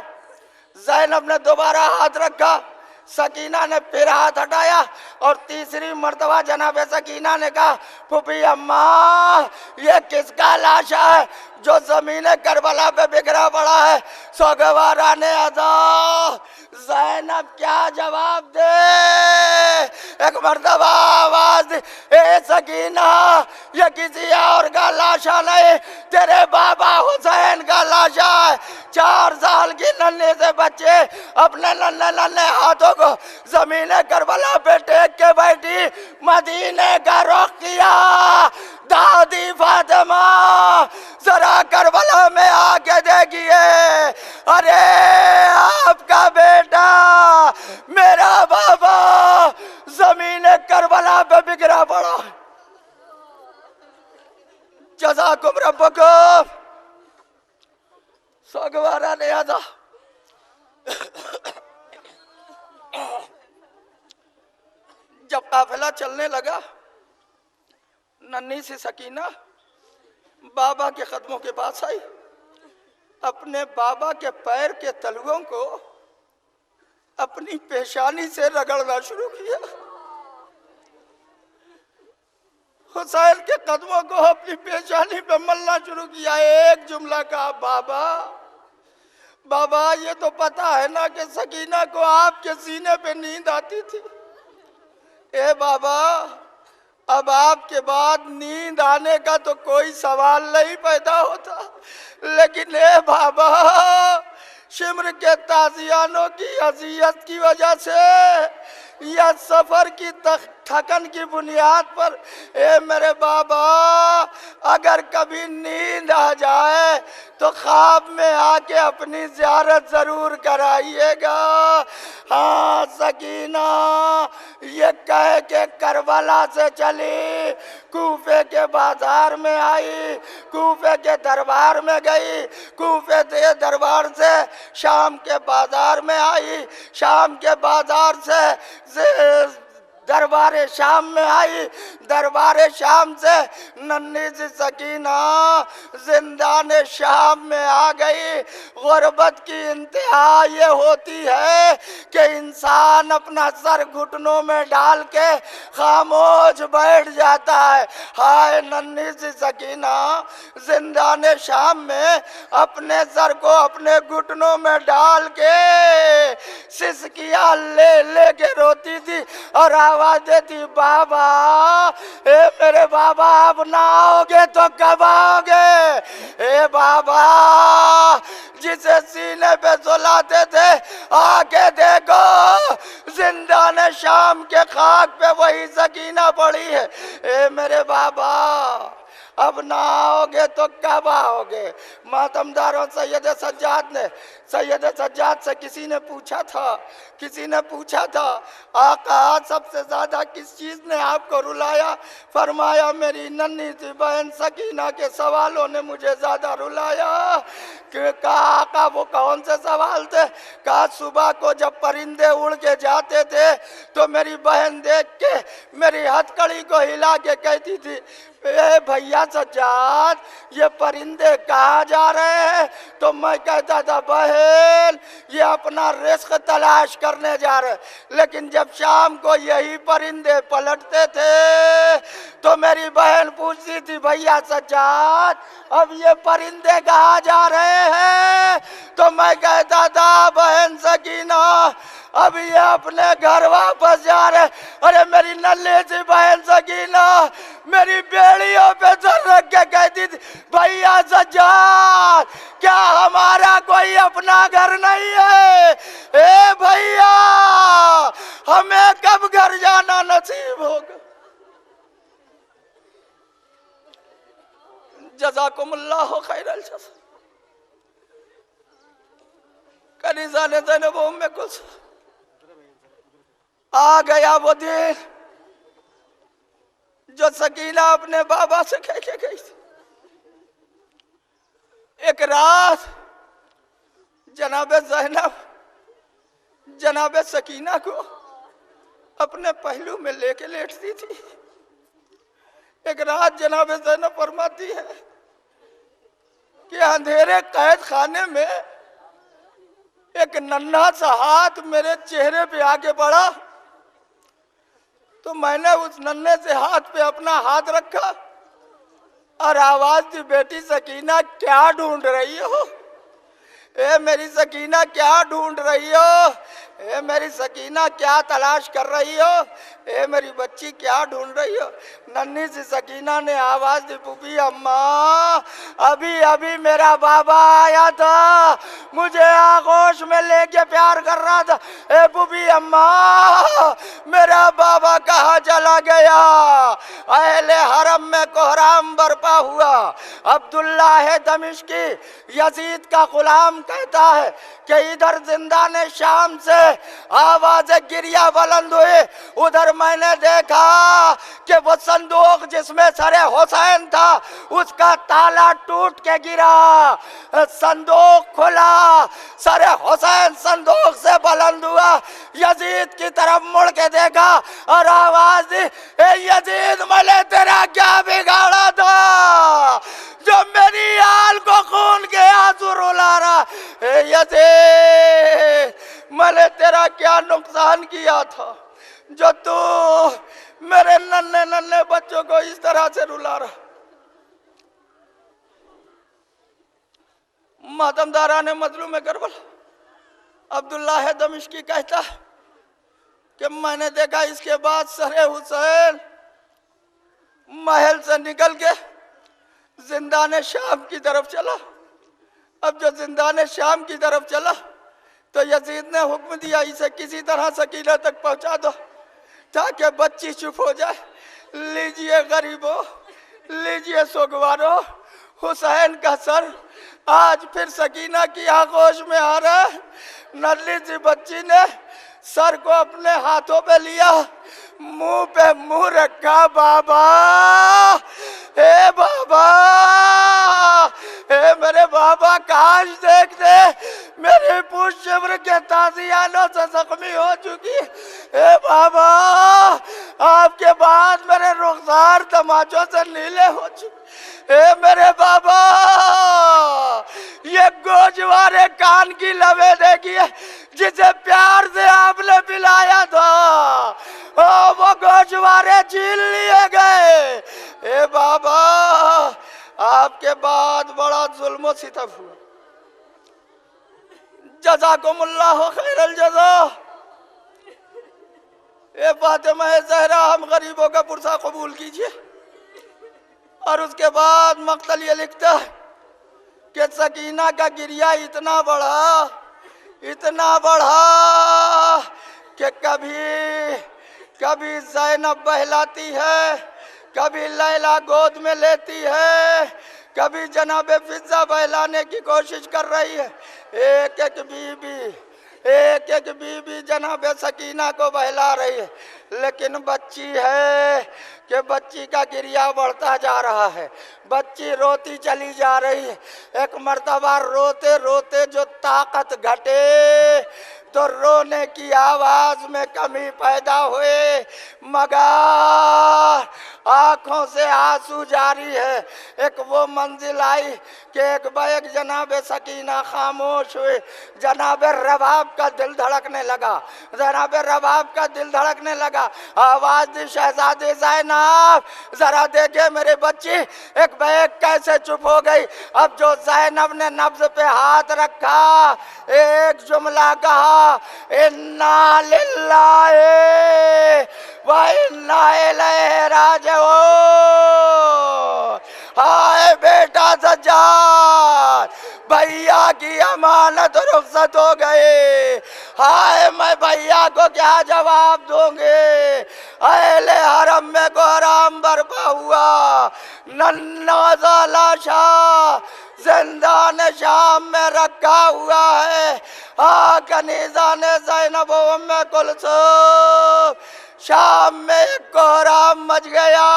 ज़ैनब ने दोबारा हाथ रखा, सकीना ने फिर हाथ हटाया और तीसरी मर्तबा जनाब सकीना ने कहा फूफी अम्मा ये किसका लाशा है जो ज़मीन करबला पे बिखरा पड़ा है। सोगवारा ने अदा ज़ैनब क्या जवाब दे। एक मर्तबा आवाज, ए सकीना ये किसी और का लाशा नहीं, तेरे बाबा हुसैन का लाशा है। 4 साल की नन्हे से बच्चे अपने नन्हे नन्हे हाथों को जमीन करबला पे टेक के बैठी मदीने का रुख किया। दादी फातिमा जरा करबला में आके देखिए, अरे आपका बेटा मेरा बाबा जमीन करबला पे बिखरा पड़ा। जज़ाकुम रब्बुकुम। सोगवारा ने आदा जब काफिला चलने लगा, नन्ही सी सकीना बाबा के कदमों के पास आई, अपने बाबा के पैर के तलुओं को अपनी पेशानी से रगड़ना शुरू किया। हुसैन के कदमों को अपनी पेशानी पे मलना शुरू किया। एक जुमला कहा, बाबा बाबा ये तो पता है ना कि सकीना को आपके सीने पे नींद आती थी। ए बाबा अब आपके बाद नींद आने का तो कोई सवाल नहीं पैदा होता, लेकिन ए बाबा शिम्र के ताजियानों की अजियत की वजह से या सफर की थकन की बुनियाद पर ए मेरे बाबा अगर कभी नींद आ जाए तो ख्वाब में आके अपनी ज़ियारत जरूर कराइएगा। हाँ सकीना ये कह के करबला से चली, कूफे के बाजार में आई, कूफे के दरबार में गई, कूफे के दरबार से शाम के बाजार में आई, शाम के बाजार से दरबार शाम में आई, दरबार शाम से नन्ही सी सकीना जिंदान शाम में आ गई। गुर्बत की इंतहा ये होती है कि इंसान अपना सर घुटनों में डाल के खामोश बैठ जाता है। हाय नन्ही सी सकीना जिंदान शाम में अपने सर को अपने घुटनों में डाल के सिसकियां ले ले के रोती थी और आवाज देती, बाबा ए मेरे बाबा अब ना आओगे तो कब आओगे। ए बाबा जिसे सीने पे सुलाते थे आके देखो जिंदान शाम के खाक पे वही सकीना पड़ी है। ए मेरे बाबा अब ना आओगे तो कब आओगे। मातमदारों सैयद सज्जाद से किसी ने पूछा था आका सबसे ज्यादा किस चीज ने आपको रुलाया। फरमाया मेरी नन्ही सी बहन सकीना के सवालों ने मुझे ज्यादा रुलाया। कहा आका वो कौन से सवाल थे। कहा सुबह को जब परिंदे उड़ के जाते थे तो मेरी बहन देख के मेरी हथकड़ी को हिला के कहती थी ए भैया सज्जाद ये परिंदे कहाँ जा रहे हैं। तो मैं कहता था बहन ये अपना रिस्क तलाश करने जा रहे। लेकिन जब शाम को यही परिंदे पलटते थे तो मेरी बहन पूछती थी भैया सज्जाद अब ये परिंदे कहाँ जा रहे हैं। तो मैं कहता था बहन सकीना अब ये अपने घर वापस जा रहे। अरे मेरी नल्ले सी बहन सकीना मेरी बेड़ियों पे सर रख के कहती थी भैया सज्जाद क्या हमारा कोई अपना घर नहीं है। ए भैया हमें कब घर जाना नसीब होगा। जज़ाकुमुल्लाह खैरल जज़ा। कनीज़ा ने ज़ैनब उम्मे कुलसूम आ गया वो दिन जो सकीना अपने बाबा से कह के गई थी। एक रात जनाबे ज़ैनब जनाबे सकीना को अपने पहलू में लेके लेटती थी। एक रात जनाबे ज़ैनब फरमाती है कि अंधेरे कैद खाने में एक नन्हा सा हाथ मेरे चेहरे पे आगे बढ़ा तो मैंने उस नन्हे से हाथ पे अपना हाथ रखा और आवाज दी बेटी सकीना क्या ढूंढ रही हो। ए मेरी सकीना क्या ढूंढ रही हो। ए मेरी सकीना क्या तलाश कर रही हो। ए मेरी बच्ची क्या ढूंढ रही हो। नन्ही सी सकीना ने आवाज दी पुपी अम्मा अभी अभी मेरा बाबा आया था मुझे आगोश में लेके प्यार कर रहा था। ए पुपी अम्मा मेरा बाबा कहाँ चला गया। अहले हरम में कोहराम बरपा हुआ। अब्दुल्ला है दमिश्की यजीद का गुलाम कहता है कि इधर जिंदाने शाम से आवाज़ गिरिया बुलंद हुई। उधर मैंने देखा कि वो संदूक जिसमें सरे हुसैन था उसका ताला टूट के गिरा। संदूक खुला सरे हुसैन संदूक से बुलंद हुआ। यजीद की तरफ मुड़ के देखा और आवाज दी ए यजीद मैंने तेरा क्या बिगाड़ा था जो मेरी आल को खून के आंसू रुला रहा। ए यजीद मैंने तेरा क्या नुकसान किया था जो तू मेरे नन्हे नन्हे बच्चों को इस तरह से रुला रहा। मातमदारा ने मजलूम करबला अब्दुल्ला है दमिश्की कहता कि मैंने देखा इसके बाद सरे हुसैन महल से निकल के जिंदाने शाम की तरफ चला। अब जो जिंदाने शाम की तरफ चला तो यजीद ने हुक्म दिया इसे किसी तरह सकीना तक पहुंचा दो ताकि बच्ची चुप हो जाए। लीजिए गरीबों लीजिए सोगवारों हुसैन का सर आज फिर सकीना की आगोश में आ रहा है। नन्ही सी बच्ची ने सर को अपने हाथों पे लिया मुंह पे मुंह रखा। बाबा हे बाबा हे मेरे बाबा काश देख दे मेरी पूछ शिवर के ताजियानों से जख्मी हो चुकी। हे बाबा आपके बाद मेरे रुखसार तमाचों से नीले हो चुके। हे मेरे बाबा ये गोजवारे कान की लबे देखिए जिसे प्यार से आपने पिलाया था वो गोजवारे छीन लिए गए। हे बाबा आपके बाद बड़ा जुल्म सितम हुआ। जज़ाकुमुल्लाह खैरल जज़ा। ए फातिमा ज़हरा हम गरीबों का पुरसा कबूल कीजिए। और उसके बाद मक्तल ये लिखता है कि सकीना का गिरिया इतना बढ़ा कि कभी कभी ज़ैनब बहलाती है कभी लैला गोद में लेती है, कभी जनाबे फिजा बहलाने की कोशिश कर रही है। एक एक बीबी जनाबे सकीना को बहला रही है, लेकिन बच्ची है कि बच्ची का गिरिया बढ़ता जा रहा है, बच्ची रोती चली जा रही है। एक मर्तबा रोते रोते जो ताकत घटे तो रोने की आवाज में कमी पैदा हुए, मगर आंखों से आंसू जारी है। एक वो मंजिल आई कि एक बैग जनाबे सकीना खामोश हुए, जनाबे रबाब का दिल धड़कने लगा, जनाबे रबाब का दिल धड़कने लगा। आवाज दी, शहजादी ज़ैनब जरा देखे मेरे बच्ची, एक बैग कैसे चुप हो गई। अब जो ज़ैनब ने नब्ज पे हाथ रखा, एक जुमला कहा, इन्ना लिल्लाहि व इन्ना इलैहि राजिऊन। हाय बेटा सज्जाद, भैया की अमानत रुखसत हो गए, हाय मैं भैया को क्या जवाब दूंगे। अहले हरम में कोहराम बरपा हुआ, नन्ना सा लाशा जिंदान शाम में रखा हुआ है। हाँ, कनीज़ा ने ज़ैनब में कुलसूम, शाम में कोहराम मच गया।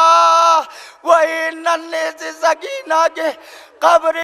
वही नन्ही सी सकीना की कब्र